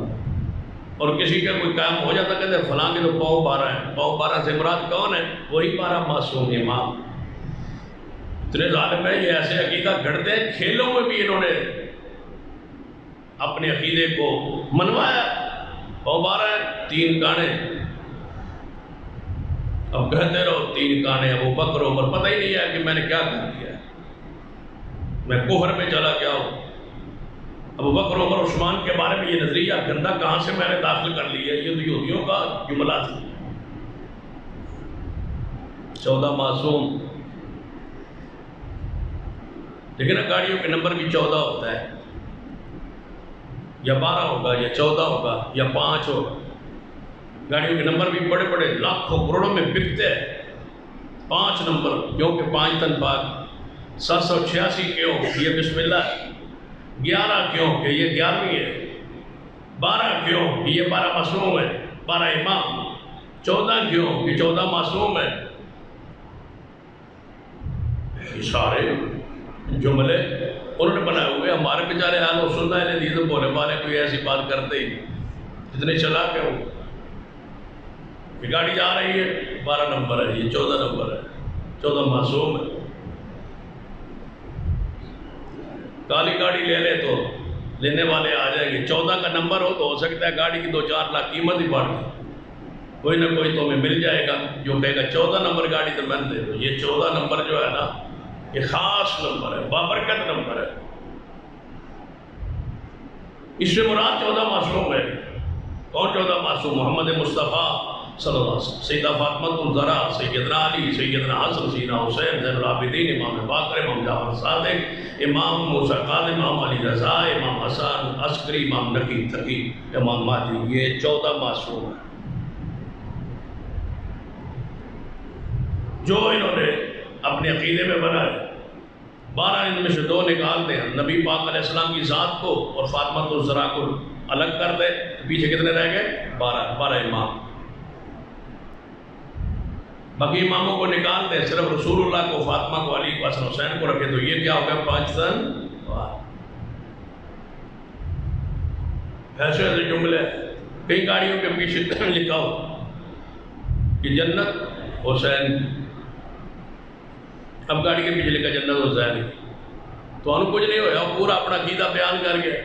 اور کسی کا کوئی کام ہو جاتا کہتے ہیں فلاں کے تو پاؤں 12 ہیں، پاؤں 12 سے مراد کون ہے؟ وہی 12 معصوم امام۔ اتنے ظالم ہیں، یہ ایسے عقیدہ گھڑتے ہیں، کھیلوں میں بھی انہوں نے اپنے عقیدے کو منوایا۔ پاؤں 12 ہیں، تین کانے، اب کہتے رہو تین کانے ابو بکر عمر، پتہ ہی نہیں ہے کہ میں نے کیا کر دیا ہے، میں کفر میں چلا گیا ہوں۔ ابو بکر عمر عثمان کے بارے میں یہ نظریہ گندہ کہاں سے میں نے داخل کر لیا؟ یہ تو یہودیوں کا جملہ تھا۔ 14 معصوم، لیکن گاڑیوں کے نمبر بھی 14 ہوتا ہے، یا 12 ہوگا یا 14 ہوگا یا 5 ہوگا۔ گاڑیوں کے نمبر بھی بڑے بڑے لاکھوں کروڑوں میں بکتے ہیں۔ 5 نمبر کیونکہ 5 تن پاک، 786 کیوں؟ یہ بسم اللہ ہے۔ 11 کیوں کہ یہ 11ویں ہے۔ 12 کیوں کہ یہ 12 معصوم ہے، 12 امام۔ 14 کیوں کہ 14 معصوم ہے۔ یہ سارے جملے انہوں نے بنائے ہوئے، ہمارے بیچارے اہل سنت اہل حدیث بولے والے کوئی ایسی بات کرتے ہی اتنے چلا کے ہوں۔ یہ گاڑی جا رہی ہے، 12 نمبر ہے، یہ 14 نمبر ہے، 14 معصوم ہے۔ کالی گاڑی لے لے تو لینے والے آ جائیں گے، 14 کا نمبر ہو تو ہو سکتا ہے گاڑی کی 2-4 لاکھ قیمت ہی بڑھ گئی، کوئی نہ کوئی تو ہمیں مل جائے گا جو کہے گا 14 نمبر گاڑی تو میں دے دو۔ یہ 14 نمبر جو ہے نا، یہ خاص نمبر ہے، بابرکت نمبر ہے۔ اس سے مراد 14 معصوم ہے۔ کون 14 معصوم؟ محمد مصطفیٰ صلی اللہ علیہ وسلم، سیدہ فاطمہ الزہرا، سیدنا علی، سیدنا حسن، سیدنا حسین، زین العابدین، امام باقر، امام جعفر صادق، امام موسیٰ کاظم، امام علی رضا، امام حسن عسکری، امام نقی تقی، امام مہدی، یہ 14 معصوم ہیں جو انہوں نے اپنے عقیدے میں بنائے۔ 12 ان میں سے 2 نکال دیں، نبی پاک علیہ السلام کی ذات کو اور فاطمہ الزہرا کو الگ کر دیں، پیچھے کتنے رہ گئے؟ 12 امام۔ باقی اماموں کو نکال دیں، صرف رسول اللہ کو، فاطمہ کو، علی کو، حسن حسین کو رکھے، تو یہ کیا ہو گیا؟ 5 تن۔ ایسے ایسے جملے کئی گاڑیوں کے پیچھے لکھا ہو کہ جنت حسین، اب گاڑی کے پیچھے لکھا جنت حسین، تو انہوں کچھ نہیں ہوا، پورا اپنا عقیدہ بیان کر گیا،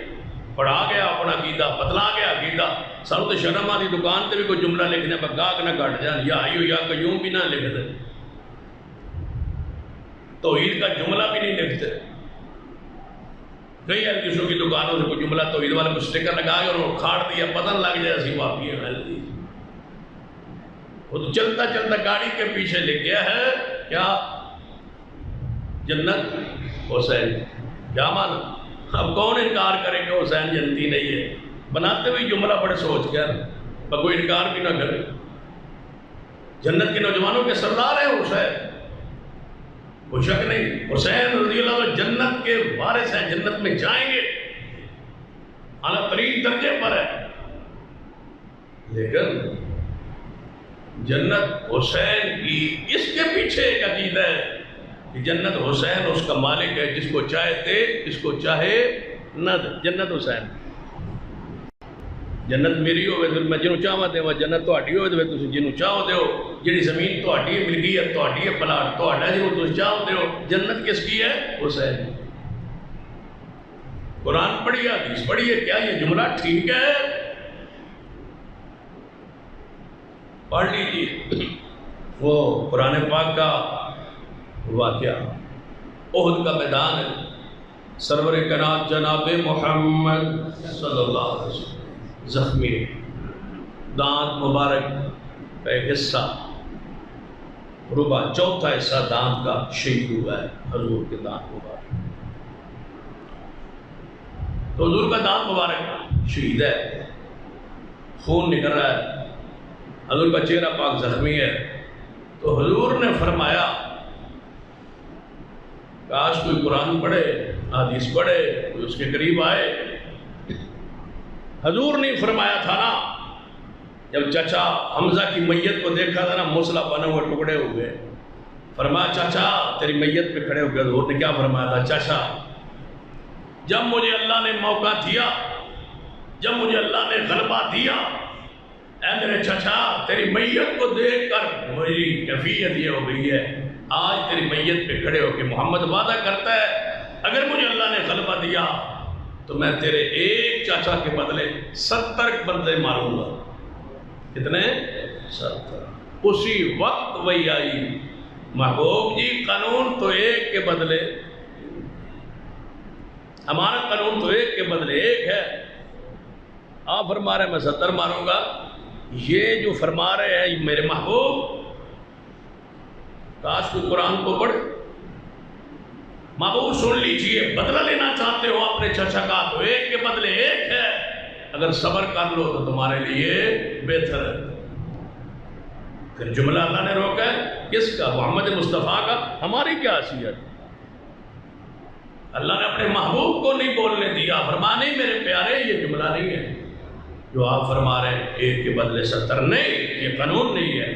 پڑھا گیا اپنا عقیدہ، بتلا گیا عقیدہ۔ سانو تو شرم آتی دکان تے بھی کوئی جملہ لکھنے پر گاہک نہ کٹ جان، یا ایو یا قیوم بھی نہ لکھ دے، توحید کا جملہ بھی نہیں لکھتے۔ کئی کسی کی دکانوں سے کوئی جملہ توحید والا کو سٹیکر لگا کے اور کھاڑ دیا، پتہ نہ لگ جائے اسی واقعی ہے۔ وہ تو چلتا چلتا گاڑی کے پیچھے لکھ گیا ہے کیا؟ جنت حسین۔ کیا مانا؟ اب کون انکار کرے کہ حسین جنتی نہیں ہے؟ بناتے ہوئے جملہ بڑے سوچ کر پر کوئی انکار بھی نہ کرے۔ جنت کے نوجوانوں کے سردار ہیں حسین، کوئی شک نہیں۔ حسین رضی اللہ عنہ جنت کے وارث ہیں، جنت میں جائیں گے، اعلیٰ ترین درجے پر ہے۔ لیکن جنت حسین کی اس کے پیچھے ایک عقیدہ ہے کہ جنت حسین اس کا مالک ہے، جس کو چاہے دے، جس کو چاہے نہ دے۔ جنت حسین، جنت میری ہوئے تو میں جنوں چاہواں دے، جنت تہاڈی ہوئے تو تسی جنوں چاہو دیو، جہی زمین تہاڈی ہے، ملکیت تہاڈی ہے، پلاٹ تہاڈا جنوں تسی چاہو دیو۔ جنت کس کی ہے؟ حسین۔ قرآن پڑھیے، حدیث پڑھیے، کیا یہ جملہ ٹھیک ہے؟ پڑھ لیجیے وہ قرآن پاک کا واقعہ، احد کا میدان ہے، سرور کائنات جناب محمد صلی اللہ علیہ وسلم زخمی، دانت مبارک کا ایک حصہ، ربع چوتھا حصہ دانت کا شہید ہوا ہے حضور کے دانت مبارک۔ تو حضور کا دانت مبارک شہید ہے، خون نکل رہا ہے، حضور کا چہرہ پاک زخمی ہے۔ تو حضور نے فرمایا کاش کوئی قرآن پڑھے، حدیث پڑھے، کوئی اس کے قریب آئے۔ حضور نے فرمایا تھا نا، جب چچا حمزہ کی میت کو دیکھا تھا نا، موصلہ بنا ہوئے ٹکڑے ہو گئے، فرمایا چچا تیری میت پہ کھڑے ہو گئے۔ حضور نے کیا فرمایا تھا؟ چچا جب مجھے اللہ نے موقع دیا، جب مجھے اللہ نے غلبہ دیا، اے میرے چچا تیری میت کو دیکھ کر میری کیفیت یہ ہو گئی ہے، آج تیری میت پہ کھڑے ہو کے محمد وعدہ کرتا ہے اگر مجھے اللہ نے غلبہ دیا تو میں تیرے ایک چاچا کے بدلے 70 بندے ماروں گا۔ کتنے؟ 70۔ اسی وقت وہی آئی، محبوب جی قانون تو ایک کے بدلے، ہمارا قانون تو ایک کے بدلے ایک ہے، آپ فرما رہے ہیں میں 70 ماروں گا۔ یہ جو فرما رہے ہیں میرے محبوب، کاش کوئی قرآن کو پڑھ۔ محبوب سن لیجئے، بدلہ لینا چاہتے ہو اپنے چچا کا تو ایک کے بدلے ایک ہے، اگر صبر کر لو تو تمہارے لیے بہتر ہے۔ پھر جملہ اللہ نے روکا ہے کس کا؟ محمد مصطفیٰ کا۔ ہماری کیا حیثیت؟ اللہ نے اپنے محبوب کو نہیں بولنے دیا، فرما نہیں میرے پیارے یہ جملہ نہیں ہے جو آپ فرما رہے ہیں ایک کے بدلے 70 نہیں، یہ قانون نہیں ہے،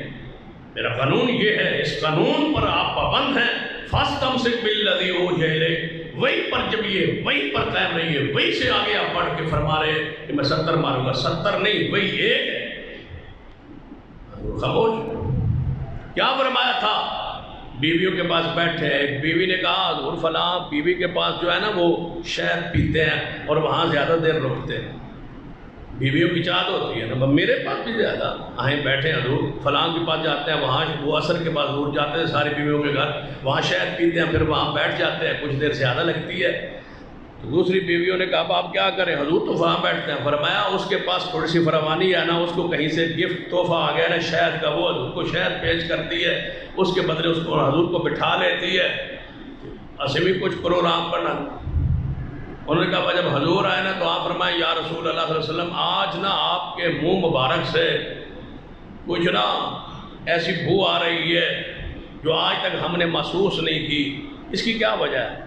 میرا قانون یہ ہے، اس قانون پر آپ پابند ہیں۔ فَاسْتَمْسِكْ بِالَّذِي أُوحِيَ إِلَيْكَ، وہی پر جب یہ وہی پر قائم رہیے، وہی سے آگے آپ پڑھ کے فرما رہے ہیں کہ میں 70 ماروں گا۔ 70 نہیں، وہی ایک ہے۔ خاموش۔ کیا فرمایا تھا؟ بیویوں کے پاس بیٹھے، ایک بیوی نے کہا حضور فلاں بیوی کے پاس جو ہے نا وہ شہد پیتے ہیں اور وہاں زیادہ دیر رکتے ہیں، بیویوں کی چاہت ہوتی ہے نا، میرے پاس بھی زیادہ آئیں بیٹھے حضور فلاں کے پاس جاتے ہیں، وہاں وہ عصر کے بعد حضور جاتے ہیں ساری بیویوں کے گھر، وہاں شہد پیتے ہیں، پھر وہاں بیٹھ جاتے ہیں، کچھ دیر زیادہ لگتی ہے۔ تو دوسری بیویوں نے کہا اب آپ کیا کریں حضور؟ تو وہاں بیٹھتے ہیں۔ فرمایا اس کے پاس تھوڑی سی فراوانی ہے نا، اس کو کہیں سے گفٹ تحفہ آ گیا نا شہد کا، وہ حضور کو شہد پیش کرتی ہے، اس کے بدلے اس کو حضور کو بٹھا لیتی ہے، اسے بھی کچھ پروگرام کرنا۔ انہوں نے کہا جب حضور آئے نا تو آپ فرمائیں یا رسول اللہ صلی اللہ علیہ وسلم آج نا آپ کے منہ مبارک سے کچھ نا ایسی بو آ رہی ہے جو آج تک ہم نے محسوس نہیں کی، اس کی کیا وجہ ہے؟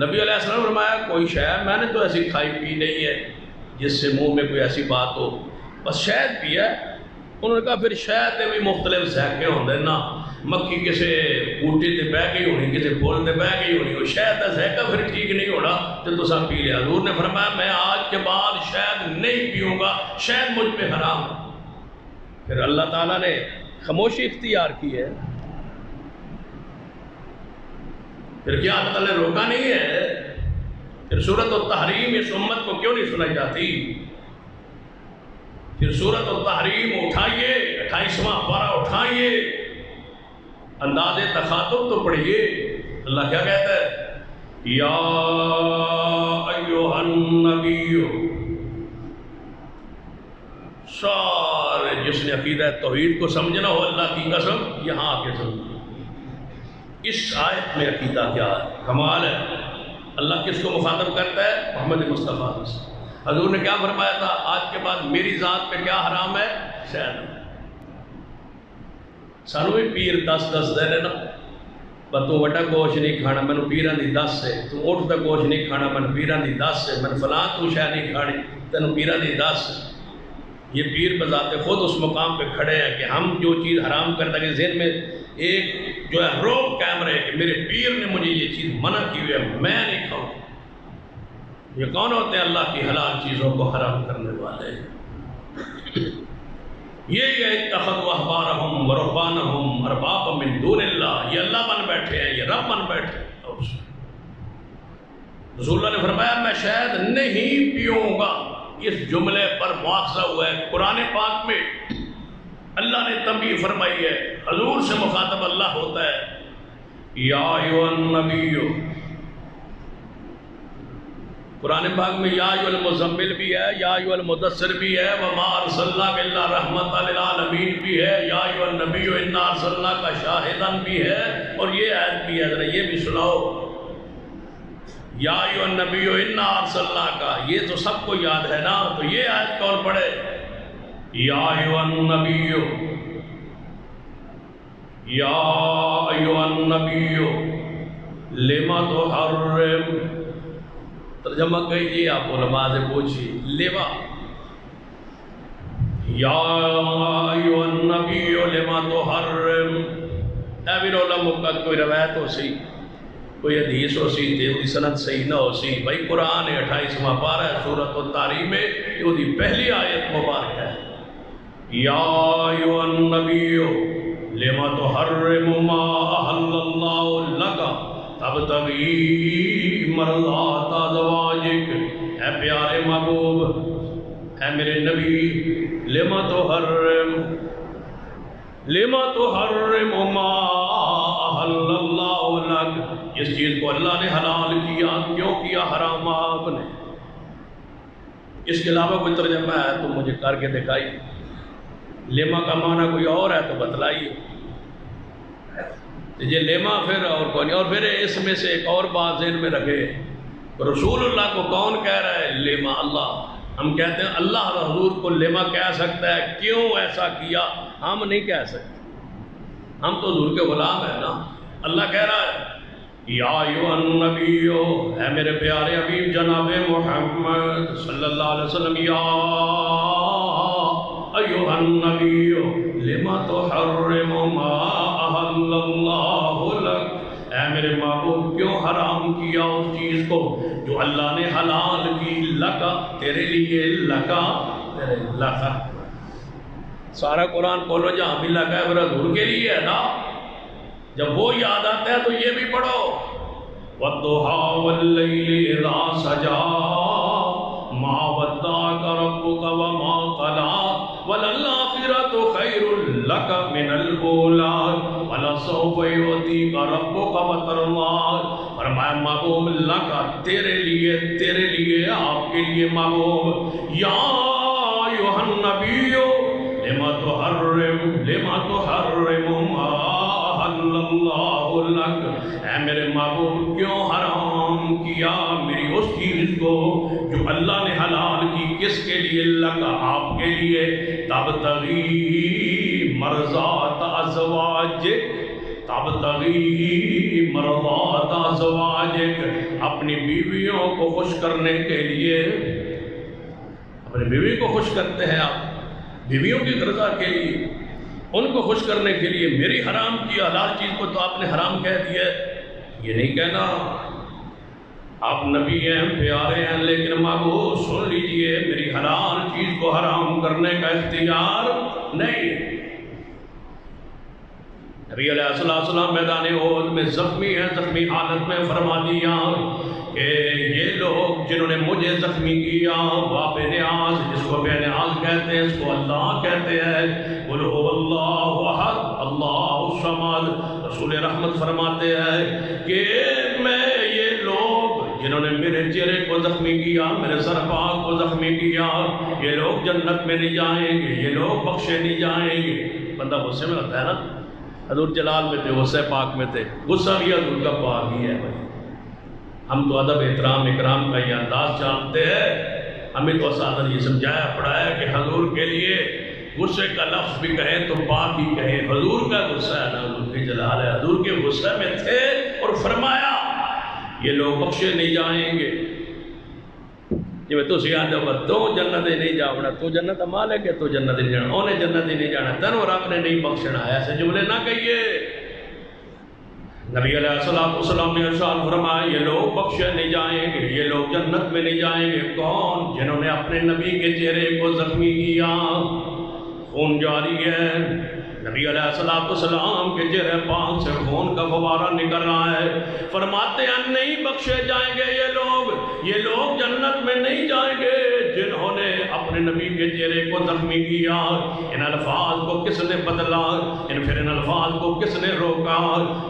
نبی علیہ السلام نے فرمایا کوئی شہد میں نے تو ایسی کھائی پی نہیں ہے جس سے منہ میں کوئی ایسی بات ہو، بس شہد پیا ہے۔ انہوں نے کہا پھر شہد کے بھی مختلف ذائقے ہوندے نا، مکھی کسی بوٹی تے بہ گئی ہونی، کسی پھول تے بہ گئی ہونی، وہ شہد کا ذائقہ پھر ٹھیک نہیں ہونا تو تساں پی لیا۔ حضور نے فرمایا میں آج کے بعد شہد نہیں پیوں گا، شہد مجھ پہ حرام ہے۔ پھر اللہ تعالیٰ نے خاموشی اختیار کی ہے، پھر کیا اللہ تعالیٰ نے روکا نہیں ہے؟ پھر سورۃ التحریم اس امت کو کیوں نہیں سنائی جاتی؟ پھر سورۃ التحریم اٹھائیے، 28واں پارہ اٹھائیے، انداز تخاطب تو پڑھیے، اللہ کیا کہتا ہے؟ یا ایھا النبی، سارے جس نے عقیدہ توحید کو سمجھنا ہو اللہ کی قسم یہاں آ کے سمجھے اس آیت میں عقیدہ کیا ہے، کمال ہے۔ اللہ کس کو مخاطب کرتا ہے؟ محمد مصطفیٰ سے۔ حضور نے کیا فرمایا تھا؟ آج کے بعد میری ذات پہ کیا حرام ہے؟ شہد۔ سانو بھی پیر دس دے رہے نا، پر تو وڈا گوشت نہیں کھانا، میں نے پیران دی 10 سے، تو اٹھ دا گوشت نہیں کھانا، میں نے پیران دی 10 سے، میں نے فلاں تو شاید نہیں کھاڑی، تینوں پیران دی 10۔ یہ پیر بذات خود اس مقام پہ کھڑے ہیں کہ ہم جو چیز حرام کرتا کہ ذہن میں ایک جو ہے روب قائم رہے کہ میرے پیر نے مجھے یہ چیز منع کی ہوئی ہے، میں نہیں کھاؤں۔ یہ کون ہوتے ہیں؟ اللہ کی حلال چیزوں کو حرام کرنے والے۔ یہ اتخذوا احبارهم ورهبانهم اربابا من دون اللہ، یہ اللہ بن بیٹھے ہیں، یہ رب بن بیٹھے ہیں۔ رسول اللہ نے فرمایا میں شہد نہیں پیوں گا۔ اس جملے پر مواخذہ ہوا ہے قرآن پاک میں، اللہ نے تنبیہ فرمائی ہے، حضور سے مخاطب اللہ ہوتا ہے، یا ایھا النبی، قرآن پاک میں یا ایھا المزمل بھی ہے، یا ایھا المدثر بھی ہے، وما ارسلناک الا رحمۃ للعالمین بھی ہے، یا ایھا النبی انا ارسلناک شاہدا بھی ہے، اور یہ آیت بھی ہے، ذرا یہ بھی سناؤ، یا ایھا النبی انا ارسلناک، یہ تو سب کو یاد ہے نا، تو یہ آیت کون پڑھے؟ یا ایھا النبی، یا ایھا النبی لما تحرم، ترجمہ کہیے آپ علماء سے پوچھیے، لیوا، یا ایھا النبی لما تحرم، اے بھی علماء کا کوئی روایت ہو سی، کوئی حدیث ہو سی، تے سند صحیح نہ ہو سی، بھائی قرآن 28واں پارہ ہے سورۃ التحریم میں، یہ پہلی آیت مبارک ہے، یا ایھا النبی لما تحرم ما احل اللہ لک تبتغی مرضات ازواجک، اے پیارے محبوب، اے میرے نبی، لما تحرم ما احل اللہ لک، جس چیز کو اللہ نے حلال کیا کیوں کیا حرام آپ نے؟ اس کے علاوہ کوئی ترجمہ ہے تو مجھے کر کے دکھائیے، لیما کا معنی کوئی اور ہے تو بتلائیے، یہ لیما پھر اور کون، اور پھر اس میں سے ایک اور بات ذہن میں رکھے، رسول اللہ کو کون کہہ رہا ہے لیما؟ اللہ۔ ہم کہتے ہیں اللہ حضور کو لیما کہہ سکتا ہے، کیوں ایسا کیا؟ ہم نہیں کہہ سکتے، ہم تو حضور کے غلام ہیں نا۔ اللہ کہہ رہا ہے یا ایھا النبی، اے میرے پیارے حبیب جناب محمد صلی اللہ علیہ وسلم، یا ایھا النبی لما تحرم ما احل اللہ لک، اے میرے محبوب کیوں حرام کیا اس چیز کو جو اللہ نے حلال کی، لکا تیرے لیے، لکا تیرے، لکا سارا قرآن کھولو جہاں بھی لکا ہے میرا حضور کے لیے ہے نا، جب وہ یاد آتا ہے تو یہ بھی پڑھو، وَالضُّحَىٰ وَاللَّيْلِ إِذَا سَجَىٰ مَا وَدَّعَكَ رَبُّكَ وَمَا قَلَىٰ وَلَلْآخِرَةُ خَيْرٌ لَكَ مِنَ الْأُولَىٰ وَلَسَوْفَ يُعْطِيكَ رَبُّكَ فَتَرْضَىٰ۔ فرمایا محبوب لَکَ تیرے لیے، آپ کے لیے محبوب، یا ایھا النبی لما تحرم ما احل اللہ لک، اے میرے محبوب کیوں حرام کیا میری اس چیز کو جو اللہ نے حلال کی، کس کے لیے؟ لک آپ کے لیے، تبتغی مرضات ازواجک، تبتغی مرضات ازواجک، اپنی بیویوں کو خوش کرنے کے لیے، اپنی بیوی کو خوش کرتے ہیں آپ، بیویوں کی رضا کے لیے، ان کو خوش کرنے کے لیے میری حرام کی حلال چیز کو تو آپ نے حرام کہہ دیا ہے۔ یہ نہیں کہنا آپ نبی ہیں، پیارے ہیں، لیکن محبوب سن لیجئے میری حلال چیز کو حرام کرنے کا اختیار نہیں۔ نبی علیہ السلام میدان احد میں زخمی ہیں، زخمی حالت میں فرما دیا کہ یہ لوگ جنہوں نے مجھے زخمی کیا، بے نیاز، جس کو بے نیاز کہتے ہیں، اس کو اللہ کہتے ہیں، قل هو اللہ احد اللہ الصمد، رسول رحمت فرماتے ہیں کہ یہ لوگ جنہوں نے میرے چہرے کو زخمی کیا، میرے سر پاک کو زخمی کیا، یہ لوگ جنت میں نہیں جائیں گے، یہ لوگ بخشے نہیں جائیں گے۔ بندہ غصے میں ہوتا ہے نا، حضور جلال میں تھے، غصے پاک میں تھے، غصہ بھی حضور کا پاک ہی ہے بھائی، ہم تو ادب احترام اکرام کا یہ انداز جانتے ہیں. ہمیں تو اساتذہ نے یہ سمجھایا پڑھایا کہ حضور کے لیے غصے کا لفظ بھی کہیں تو پاک ہی کہیں. حضور کا غصہ ہے نا، حضور کی جلال ہے، حضور کے غصے میں تھے اور فرمایا یہ لوگ بخشے نہیں جائیں گے. جی میں تو سیاح جب تو جنت نہیں جاؤنا، تو جنت مالک ہے، تو جنت نہیں جانا، انہیں جنت نہیں جانا، تن اور آپ نے نہیں بخشنا. ایسے جملے نہ کہیے. نبی علیہ السلام نے ارشاد فرمایا یہ لوگ بخشے نہیں جائیں گے، یہ لوگ جنت میں نہیں جائیں گے. کون؟ جنہوں نے اپنے نبی کے چہرے کو زخمی کیا. خون جاری ہے، نبی علیہ السلام کے چہرے پاک سے خون کا فوارہ نکل رہا ہے. فرماتے ہیں نہیں بخشے جائیں گے یہ لوگ جنت میں نہیں جائیں گے جنہوں نے اپنے نبی کے چہرے کو زخمی کیا. ان الفاظ کو کس نے بدلا؟ پھر ان الفاظ کو کس نے روکا؟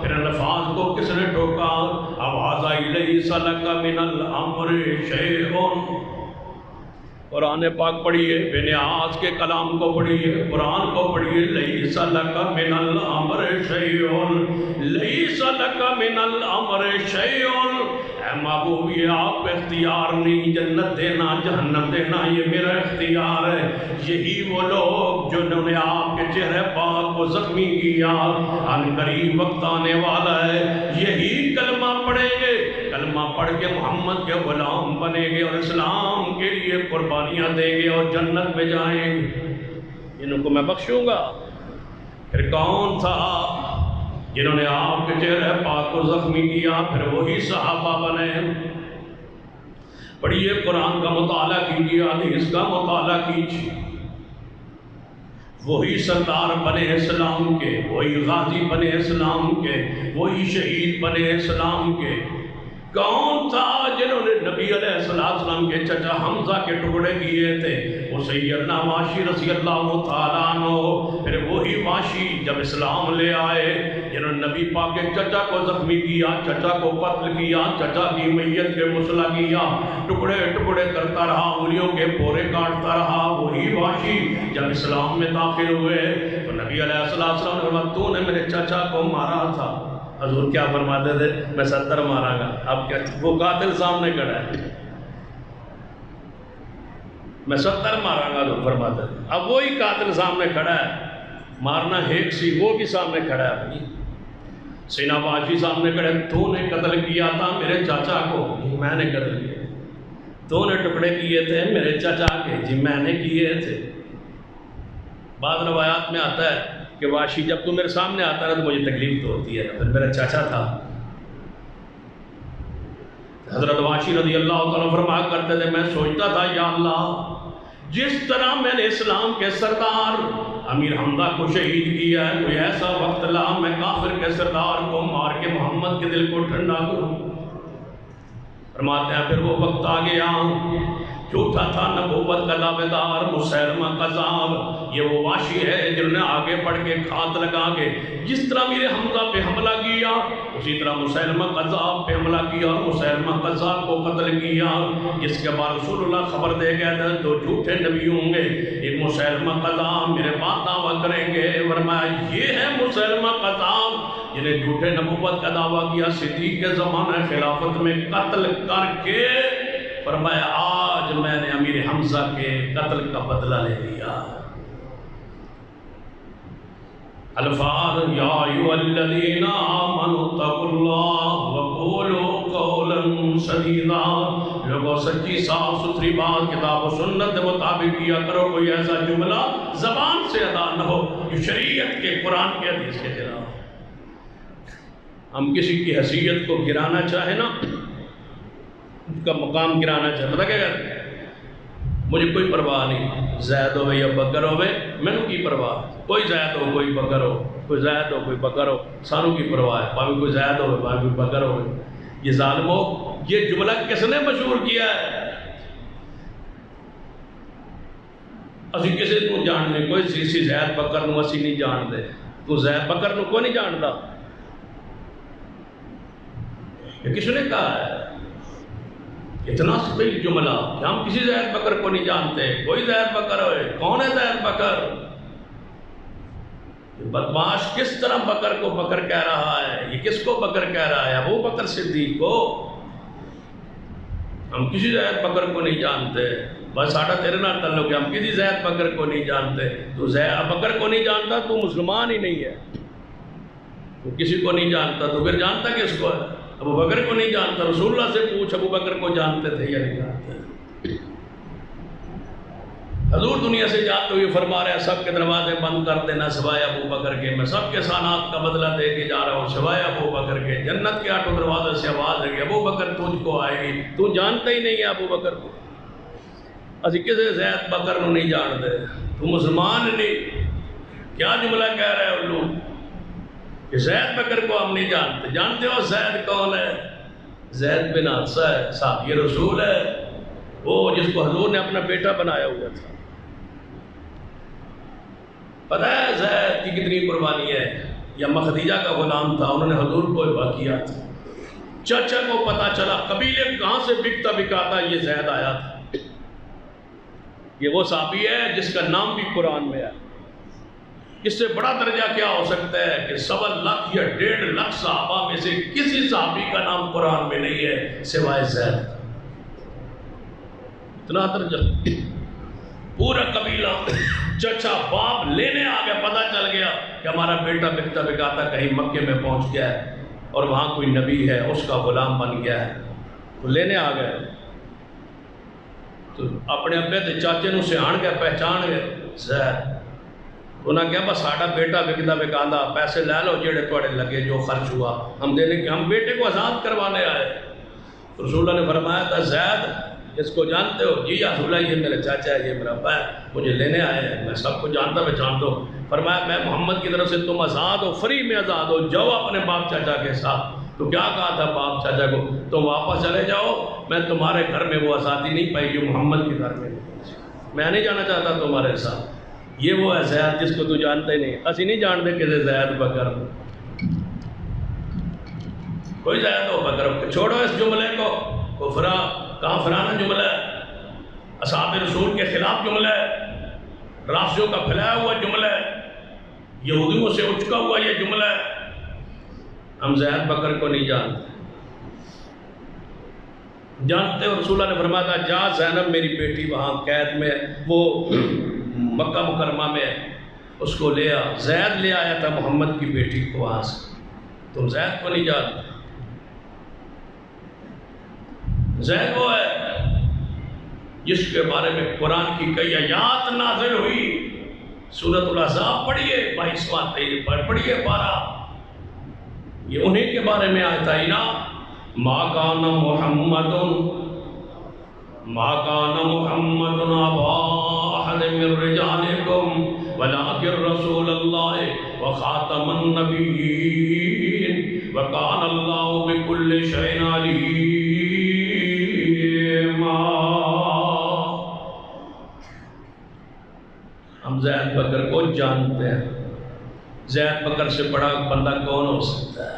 پھر ان الفاظ کو کس نے ٹوکا؟ اَوَٰذَا لَيْسَ لَكَ مِنَ الْأَمْرِ شَيْءٌ. قرآن پاک پڑھیے، بے نیاز کے کلام کو پڑھیے، قرآن کو پڑھیے. لَيْسَ لَكَ مِنَ الْأَمْرِ شَيْءٌ، لَيْسَ لَكَ مِنَ الْأَمْرِ شَيْءٌ. اے محبوب یہ آپ کا اختیار نہیں، جنت دینا جہنم دینا یہ میرا اختیار ہے. یہی وہ لوگ جنہوں نے آپ کے چہرے پاک کو زخمی کیا، ان قریب وقت آنے والا ہے یہی کلمہ پڑھیں گے، کلمہ پڑھ کے محمد کے غلام بنیں گے اور اسلام کے لیے قربانیاں دیں گے اور جنت میں جائیں گے. ان کو میں بخشوں گا. پھر کون تھا جنہوں نے آپ کے چہرے پاک کو زخمی کیا؟ پھر وہی صحابہ بنے. پڑھیے، قرآن کا مطالعہ کیجیے، حدیث کا مطالعہ کیجیے. وہی سردار بنے اسلام کے، وہی غازی بنے اسلام کے، وہی شہید بنے اسلام کے. کون تھا جنہوں نے نبی علیہ السلام کے چچا حمزہ کے ٹکڑے کیے تھے؟ وہ سیدنا واشی رضی اللہ تعالیٰ عنہ. پھر وہی واشی جب اسلام لے آئے جنہوں نے نبی پاک کے چچا کو زخمی کیا، چچا کو قتل کیا، چچا کی میت کے مسئلہ کیا، ٹکڑے ٹکڑے کرتا رہا، انگلیوں کے پورے کاٹتا رہا. وہی واشی جب اسلام میں داخل ہوئے تو نبی علیہ السلام نے فرمایا تو نے میرے چچا کو مارا تھا. حضور کیا فرماتے تھے؟ میں 70 مارا گا. اب کیا وہ قاتل سامنے کھڑا ہے، میں 70 مارا گا حضور فرماتے تھے. اب وہی قاتل سامنے کھڑا ہے، مارنا ایک سی، وہ بھی سامنے کھڑا ہے. سینا واشی سامنے کھڑے، تو نے قتل کیا تھا میرے چاچا کو. میں نے قتل کیا. تو نے ٹکڑے کیے تھے میرے چاچا کے. جی میں نے کیے تھے. بعض روایات میں آتا ہے کہ واشی جب تو میرے سامنے آتا ہے تو مجھے تکلیف تو ہوتی ہے، پھر میرا چاچا تھا. حضرت واشی رضی اللہ تعالیٰ فرمایا کرتے تھے میں سوچتا تھا یا اللہ جس طرح میں نے اسلام کے سردار امیر حمزہ کو شہید کیا ہے، کوئی ایسا وقت لا میں کافر کے سردار کو مار کے محمد کے دل کو ٹھنڈا کروں. فرماتے ہیں پھر وہ وقت آ گیا. جھوٹا تھا نبوت کا دعوے دار مسیلمہ کذاب. یہ وہ واشی ہے جنہوں نے آگے بڑھ کے کھات لگا کے جس طرح میرے حمزہ پہ حملہ کیا اسی طرح مسیلمہ کذاب پہ حملہ کیا اور مسیلمہ کذاب کو قتل کیا. جس کے بعد رسول اللہ خبر دے گئے تھے دو جھوٹے نبی ہوں گے، ایک مسیلمہ کذاب میرے بعد دعویٰ کریں گے. فرمایا یہ ہے مسیلمہ کذاب جنہیں جھوٹے نبوت کا دعویٰ کیا، صدیق کے زمانہ خلافت میں قتل کر کے. فرمایا آج میں نے امیر حمزہ کے قتل کا بدلہ لے لیا. الفاظ یا ایھا الذین آمنوا اتقوا اللہ وقولوا قولا سدیدا. لوگوں سچی صاف ستھری بات کتاب و سنت کے مطابق کیا کرو. کوئی ایسا جملہ زبان سے ادا نہ ہو جو شریعت کے قرآن کے حدیث کے خلاف. ہم کسی کی حیثیت کو گرانا چاہیں نا، اس کا مقام گرانا چاہے، پتہ کیا کہتے ہیں؟ مجھے کوئی پرواہ نہیں، زید ہو یا بکر ہو، میں نے کی پرواہ. کوئی زید ہو کوئی بکر ہو، کوئی زید ہو کوئی بکر ہو، سانوں کی پرواہ ہے. پاوی کوئی زید ہو پاوی کوئی بکر ہو. یہ ظالمو یہ جملہ کس نے مشہور کیا ہے؟ اسی کسی کو جاننے کوئی سی زید بکر نو اسی نہیں جانتے. تو زید بکر نو کوئی نہیں جانتا. یہ کس نے کہا ہے؟ اتنا سبیل جملہ کہ ہم کسی زید بکر کو نہیں جانتے. کوئی زید بکر ہوئے، کون ہے زید بکر؟ بدماش کس طرح بکر کو بکر کہہ رہا ہے؟ یہ کس کو بکر کہہ رہا ہے؟ ابو بکر صدیق کو. ہم کسی زید بکر کو نہیں جانتے، بس ساڑھا تیرے نال تعلق ہے، ہم کسی زید بکر کو نہیں جانتے۔ تو زید بکر کو نہیں جانتا تو مسلمان ہی نہیں ہے، تو کسی کو نہیں جانتا تو پھر جانتا کس کو ہے؟ ابو بکر کو نہیں جانتا، رسول اللہ سے پوچھ ابو بکر کو جانتے تھے یا نہیں جانتے؟ حضور دنیا سے جاتے ہوئے فرما رہے ہیں سب کے دروازے بند کر دینا سوائے ابو بکر کے، میں سب کے سانات کا بدلہ دے کے جا رہا ہوں سوائے ابو بکر کے۔ جنت کے 8 دروازے سے آواز ہے کہ ابو بکر تجھ کو آئے گی، تو جانتا ہی نہیں ہے ابو بکر کو۔ اسی کسی زید بکر کو نہیں جانتے، تو مسلمان نہیں۔ کیا جملہ کہہ رہے ہیں لوگ کہ زید بکر کو ہم نہیں جانتے؟ جانتے ہو زید کون ہے؟ زید بن حارثہ ہے، صحابی رسول ہے، وہ جس کو حضور نے اپنا بیٹا بنایا ہوا تھا۔ پتہ ہے زید کی کتنی قربانی ہے؟ یہ اما خدیجہ کا غلام تھا، انہوں نے حضور کو ذبح کیا تھا۔ چچا کو پتا چلا قبیلے کہاں سے بکتا بکاتا یہ زید آیا تھا۔ یہ وہ صحابی ہے جس کا نام بھی قرآن میں ہے۔ اس سے بڑا درجہ کیا ہو سکتا ہے کہ 1.25 لاکھ یا 1.5 لاکھ صحابہ میں سے کسی صحابی کا نام قرآن میں نہیں ہے سوائے زید۔ اتنا درجہ، پورا قبیلہ چچا باپ لینے آ گیا، پتہ چل گیا کہ ہمارا بیٹا بکتا بکاتا کہیں مکے میں پہنچ گیا ہے اور وہاں کوئی نبی ہے، اس کا غلام بن گیا ہے، تو لینے آ گئے۔ تو اپنے ابے تے چاچے نو سیان گئے، پہچان گئے زید۔ انہوں نے کہا بس ساڑھا بیٹا بکتا بکاتا، پیسے لے لو جڑے توڑے لگے، جو خرچ ہوا ہم دینے کے، ہم بیٹے کو آزاد کروانے آئے۔ رسول اللہ نے فرمایا تھا زید اس کو جانتے ہو؟ جی یا رسول اللہ، یہ میرا چاچا ہے، یہ میرا ابا ہے، مجھے لینے آئے ہیں، میں سب کو جانتا پہچانتا ہوں۔ فرمایا میں محمد کی طرف سے تم آزاد ہو، فری میں آزاد ہو، جاؤ اپنے باپ چاچا کے ساتھ۔ تو کیا کہا تھا باپ چاچا کو؟ تم واپس چلے جاؤ، میں تمہارے گھر میں وہ آزادی نہیں پائی جو محمد کے گھر میں، میں نہیں جانا چاہتا تمہارے ساتھ۔ یہ وہ ہے زید جس کو تو جانتا ہی نہیں، اسی نہیں جانتے کہ زید بکر، کوئی زید و بکر چھوڑو اس جملے کو، کفرا کافرانہ جملہ ہے، اصحاب رسول کے خلاف جملہ ہے، رافضیوں کا پھیلایا ہوا جملہ ہے، یہودیوں سے اچکا ہوا یہ جملہ ہے۔ ہم زید بکر کو نہیں جانتے، جانتے ہو رسول اللہ نے فرمایا تھا جا زینب میری بیٹی وہاں قید میں، وہ مکہ مکرمہ میں، اس کو لے آ۔ زید لے آیا تھا محمد کی بیٹی کو وہاں سے، تم زید کو نہیں جانتے۔ زید وہ ہے جس کے بارے میں قرآن کی کئی آیات نازل ہوئی۔ سورۃ الاحزاب پڑھیے 22واں 23 پڑھیے پارہ، یہ انہیں کے بارے میں آیت آئی نا، ما کان محمد ابا احد من رجالکم ولکن رسول اللہ وخاتم النبیین وکان اللہ بکل شیء علیم۔ ہم زید بکر کو جانتے ہیں، زید بکر سے بڑا بندہ کون ہو سکتا ہے؟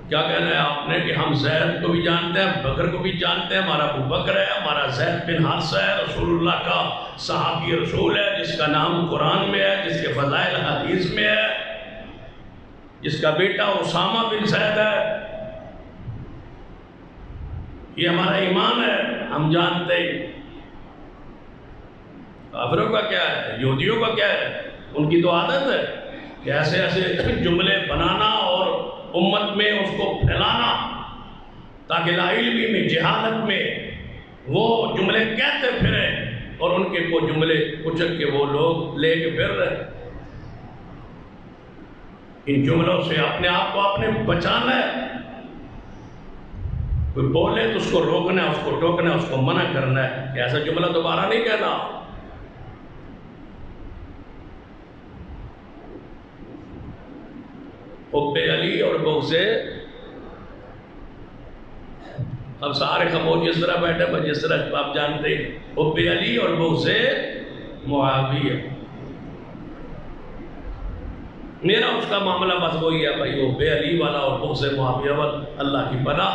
کیا کہنا ہے آپ نے کہ ہم زید کو بھی جانتے ہیں، بکر کو بھی جانتے ہیں، ہمارا ابو بکر ہے، ہمارا زید بن حارثہ ہے، رسول اللہ کا صحابی رسول ہے، جس کا نام قرآن میں ہے، جس کے فضائل حدیث میں ہے، جس کا بیٹا اسامہ بن زید ہے۔ یہ ہمارا ایمان ہے، ہم جانتے ہیں۔ کافروں کا کیا ہے، یہودیوں کا کیا ہے؟ ان کی تو عادت ہے کہ ایسے ایسے جملے بنانا اور امت میں اس کو پھیلانا تاکہ لا علمی میں، جہالت میں وہ جملے کہتے پھریں اور ان کے وہ جملے کچک کے وہ لوگ لے کے پھر رہے۔ ان جملوں سے اپنے آپ کو آپ نے بچانا ہے۔ کوئی بولے تو اس کو روکنا ہے، اس کو ٹوکنا ہے، اس کو منع کرنا ہے کہ ایسا جملہ دوبارہ نہیں کہنا۔ حب علی اور بغض، اب سارے خاموش جس طرح بیٹھے، جس طرح آپ جانتے ہیں، حب علی اور بغض معاویہ، میرا اس کا معاملہ بس وہی ہے بھائی، حب علی والا اور بغض معاویہ والا، اللہ کی پناہ۔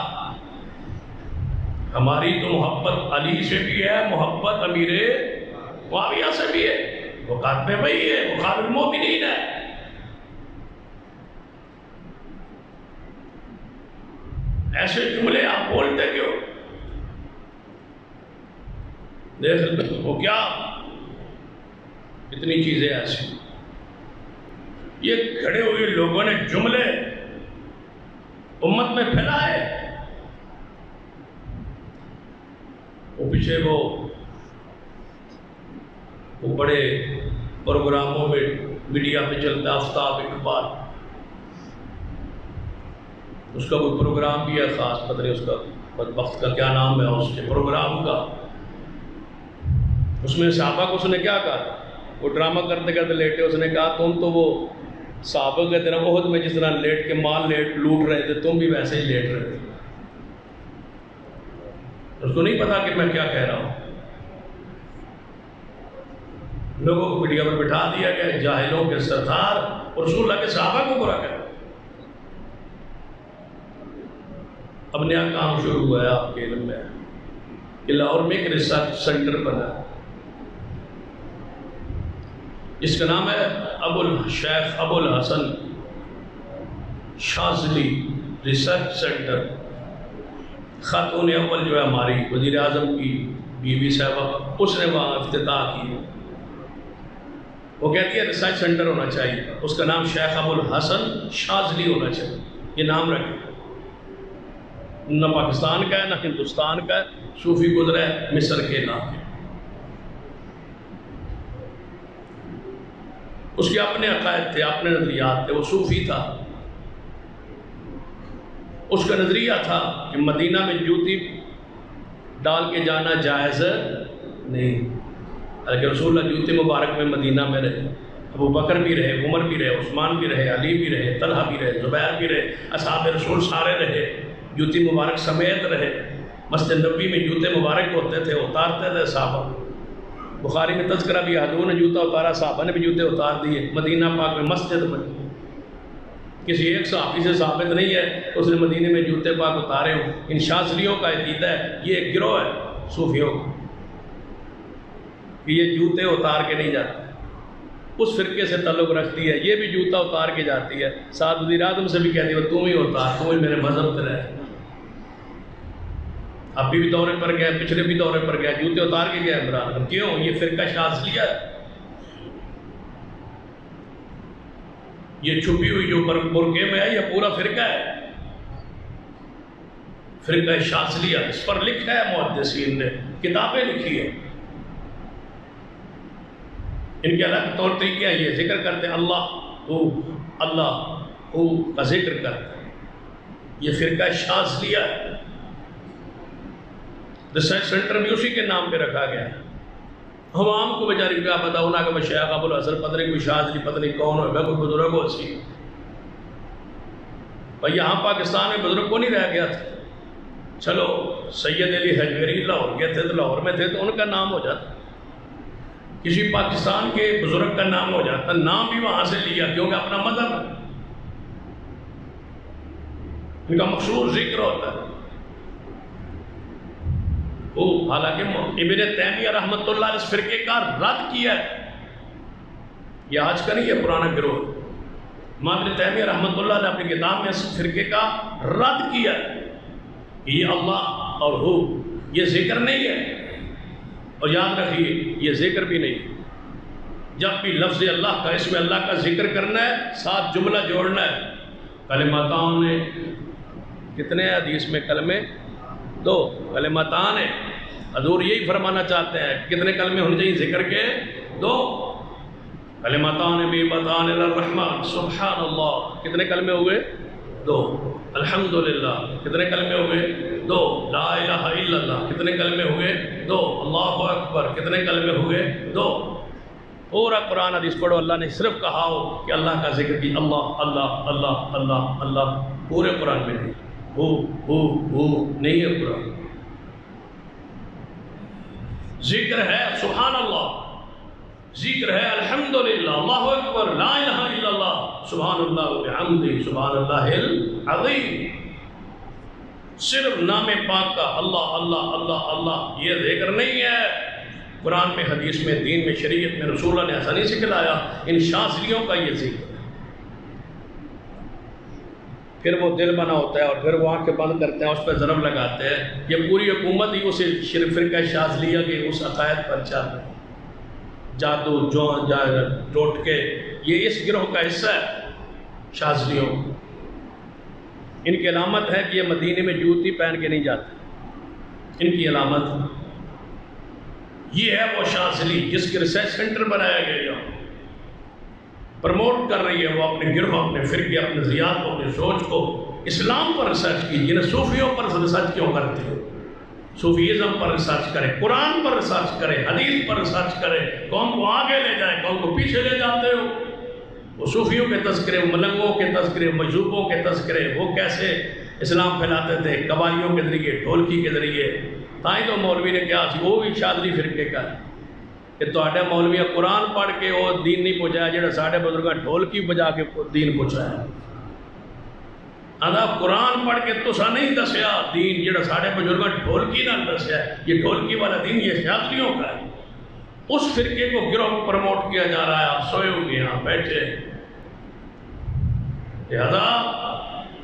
ہماری تو محبت علی سے بھی ہے، محبت امیر معاویہ سے بھی ہے، وہ کاتب بھائی ہے، وہ خالد المومنین ہے۔ ایسے جملے آپ بولتے کیوں؟ دیکھ وہ کیا اتنی چیزیں ایسی. یہ کھڑے ہوئے لوگوں نے جملے امت میں پھیلائے. وہ پیچھے وہ بڑے پروگراموں میں میڈیا پہ چلتا آفتاب اقبال، اس کا کوئی پروگرام بھی ہے خاص، پتہ نہیں اس کا بدبخت کا کیا نام ہے اس کے پروگرام کا. اس میں صحابہ کو اس نے کیا کہا، وہ ڈرامہ کرتے کرتے لیٹے، اس نے کہا تم تو وہ صحابہ کے طرح عہد میں جس طرح لیٹ کے مال لوٹ رہے تھے تم بھی ویسے ہی لیٹ رہے تھے. اس کو نہیں پتا کہ میں کیا کہہ رہا ہوں. لوگوں کو میڈیا پر بٹھا دیا گیا، جاہلوں کے سردار اور رسول اللہ کے صحابہ کو برا کہا. اب نیا کام شروع ہوا ہے آپ کے علم میں کہ لاہور میں ایک ریسرچ سینٹر بنا ہے، اس کا نام ہے شیخ ابو الحسن شاذلی ریسرچ سینٹر. خاتون اول جو ہے ہماری وزیر اعظم کی بیوی صاحبہ، اس نے وہاں افتتاح کی. وہ کہتی ہے ریسرچ سینٹر ہونا چاہیے، اس کا نام شیخ ابو الحسن شاذلی ہونا چاہیے. یہ نام رکھے، نہ پاکستان کا ہے نہ ہندوستان کا ہے، صوفی گزرا ہے مصر کے علاقے. اس کے اپنے عقائد تھے، اپنے نظریات تھے، وہ صوفی تھا. اس کا نظریہ تھا کہ مدینہ میں جوتی ڈال کے جانا جائز نہیں، کہ رسول اللہ جوتے مبارک میں مدینہ میں رہے. ابو بکر بھی رہے، عمر بھی رہے، عثمان بھی رہے، علی بھی رہے، طلحہ بھی رہے، زبیر بھی رہے، اصحاب رسول سارے رہے، جوتی مبارک سمیت رہے. مسجد نبی میں جوتے مبارک ہوتے تھے، اتارتے تھے صحابہ. بخاری میں تذکرہ بھی حضور نے جوتا اتارا، صحابہ نے بھی جوتے اتار دیے مدینہ پاک میں مسجد میں. کسی ایک صحابی سے ثابت نہیں ہے کہ اس نے مدینے میں جوتے پاک اتارے ہوں. ان شاذلیوں کا عقیدہ ہے، یہ ایک گروہ ہے صوفیوں کا کہ یہ جوتے اتار کے نہیں جاتے. اس فرقے سے تعلق رکھتی ہے، یہ بھی جوتا اتار کے جاتی ہے. ساتھ وزیر اعظم سے بھی کہتی ہے تم ہی اتار، تم ہی میرے مذہب پہ رہے. ابھی بھی دورے پر گئے، پچھلے بھی دورے پر گئے، جوتے اتار کے گئے عمران. کیوں؟ یہ فرقہ شاذلیہ ہے. یہ چھپی ہوئی جو برقعے میں ہے یہ پورا فرقہ ہے، فرقہ شاذلیہ. اس پر لکھا ہے محدثین نے، کتابیں لکھی ہے. ان کے الگ طور طریقے ہیں. یہ ذکر کرتے ہیں اللہ ہو کا ذکر کرتے ہیں. یہ فرقہ شاذلیہ ہے. ریسرچ سینٹر بھی اسی کے نام پہ رکھا گیا ہے. عوام کو بیچاری کیا پتا ہونا کہ شیخ ابو الحسن پتہ نہیں کوئی شاذلی پتہ نہیں کون ہوگا، کوئی بزرگ ہو سی. بھائی یہاں پاکستان میں بزرگ کو نہیں رہ گیا تھا. چلو سید علی حجویری لاہور کے تھے تو لاہور میں تھے تو ان کا نام ہو جاتا، کسی پاکستان کے بزرگ کا نام ہو جاتا. نام بھی وہاں سے لیا کیونکہ اپنا مذہب ہے، ان کا مخصوص ذکر ہوتا ہے. حالانکہ ابن تیمیہ رحمۃ اللہ نے اس فرقے کا رد کیا ہے. یہ آج کا نہیں ہے، پرانا گروہ. ابن تیمیہ رحمۃ اللہ نے اپنی کتاب میں اس فرقے کا رد کیا ہے کہ یہ اللہ اور ہو یہ ذکر نہیں ہے. اور یاد رکھیے یہ ذکر بھی نہیں. جب بھی لفظ اللہ کا، اس میں اللہ کا ذکر کرنا ہے، ساتھ جملہ جوڑنا ہے. کلمتان نے کتنے حدیث میں کلمے؟ 2 کلمتان ہیں. حضور یہی فرمانا چاہتے ہیں کتنے کلمے ہونے چاہیے ذکر کے؟ 2 کلمتان حبیبتان الی الرحمن سبحان اللہ. کتنے کلمے ہوئے؟ 2. الحمدللہ. کتنے کلمے ہوئے؟ 2. لا الہ الا اللہ. کتنے کلمے ہوئے؟ 2. اللہ اکبر. کتنے کلمے ہوئے؟ 2. پورا قرآن حدیث پڑھو، اللہ نے صرف کہا ہو کہ اللہ کا ذکر کی، اللہ اللہ اللہ اللہ اللہ. پورے قرآن میں نہیں، ہو نہیں ہے. قرآن ذکر ہے سبحان اللہ، ذکر ہے الحمدللہ، اللہ اکبر، لا الہ الا اللہ، سبحان اللہ وبحمدہ، سبحان اللہ العظیم. صرف نام پاک کا اللہ اللہ اللہ اللہ یہ ذکر نہیں ہے. قرآن میں، حدیث میں، دین میں، شریعت میں رسول اللہ نے ایسا نہیں سکھلایا. ان شاذلیوں کا یہ ذکر ہے. پھر وہ دل بنا ہوتا ہے اور پھر وہ آنکھیں بند کرتے ہیں، اس پہ ضرب لگاتے ہیں. یہ پوری حکومت ہی اسے فرقہ شاذلیہ کے اس عقائد پر چل رہی ہے. جادو ٹوٹکے یہ اس گروہ کا حصہ ہے شاذلیوں. ان کی علامت ہے کہ یہ مدینے میں جوتی پہن کے نہیں جاتے. ان کی علامت یہ ہے وہ شاذلی جس کے ریسرچ سینٹر بنایا گیا، پروموٹ کر رہی ہے وہ اپنے گروہ، اپنے فرقے، اپنے ذات کو، اپنی سوچ کو اسلام پر ریسرچ کی. جنہیں صوفیوں پر ریسرچ کیوں کرتے ہو؟ صوفیزم پر ریسرچ کرے، قرآن پر ریسرچ کرے، حدیث پر ریسرچ کرے. قوم کو آگے لے جائے، قوم کو پیچھے لے جاتے ہو. وہ صوفیوں کے تذکرے، ملنگوں کے تذکرے، مجذوبوں کے تذکرے، وہ کیسے اسلام پھیلاتے تھے قوالیوں کے ذریعے، ڈھولکی کے ذریعے. تائیں تو مولوی نے کیا وہ بھی شاذلی فرقے کا ہے کہ تہاڈے مولوی قرآن پڑھ کے وہ دین نہیں پہنچایا جڑا ساڈے بزرگاں ڈھولکی بجا کے دین پہنچایا. آدھا قرآن پڑھ کے تسا نہیں دسیا دین جڑا ساڈے بزرگاں ڈھولکی نہ دسیا. یہ ڈھولکی والا دین یہ شاذلیوں کا ہے. اس فرقے کو گروہ پروموٹ کیا جا رہا ہے. آپ سوئے ہو گے یہاں بیٹھے. لہذا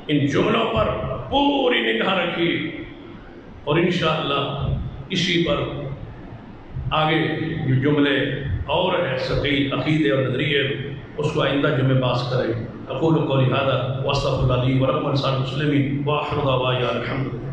ان جملوں پر پوری نگاہ رکھی اور انشاءاللہ اسی پر آگے جو جملے اور ہیں ثقیل عقیدے اور نظریے اس کو آئندہ جمعہ باز کریں. اقول قولی ھذا واستغفر اللہ لي ولکم ولسائر المسلمین واخر دعوانا الحمد للہ.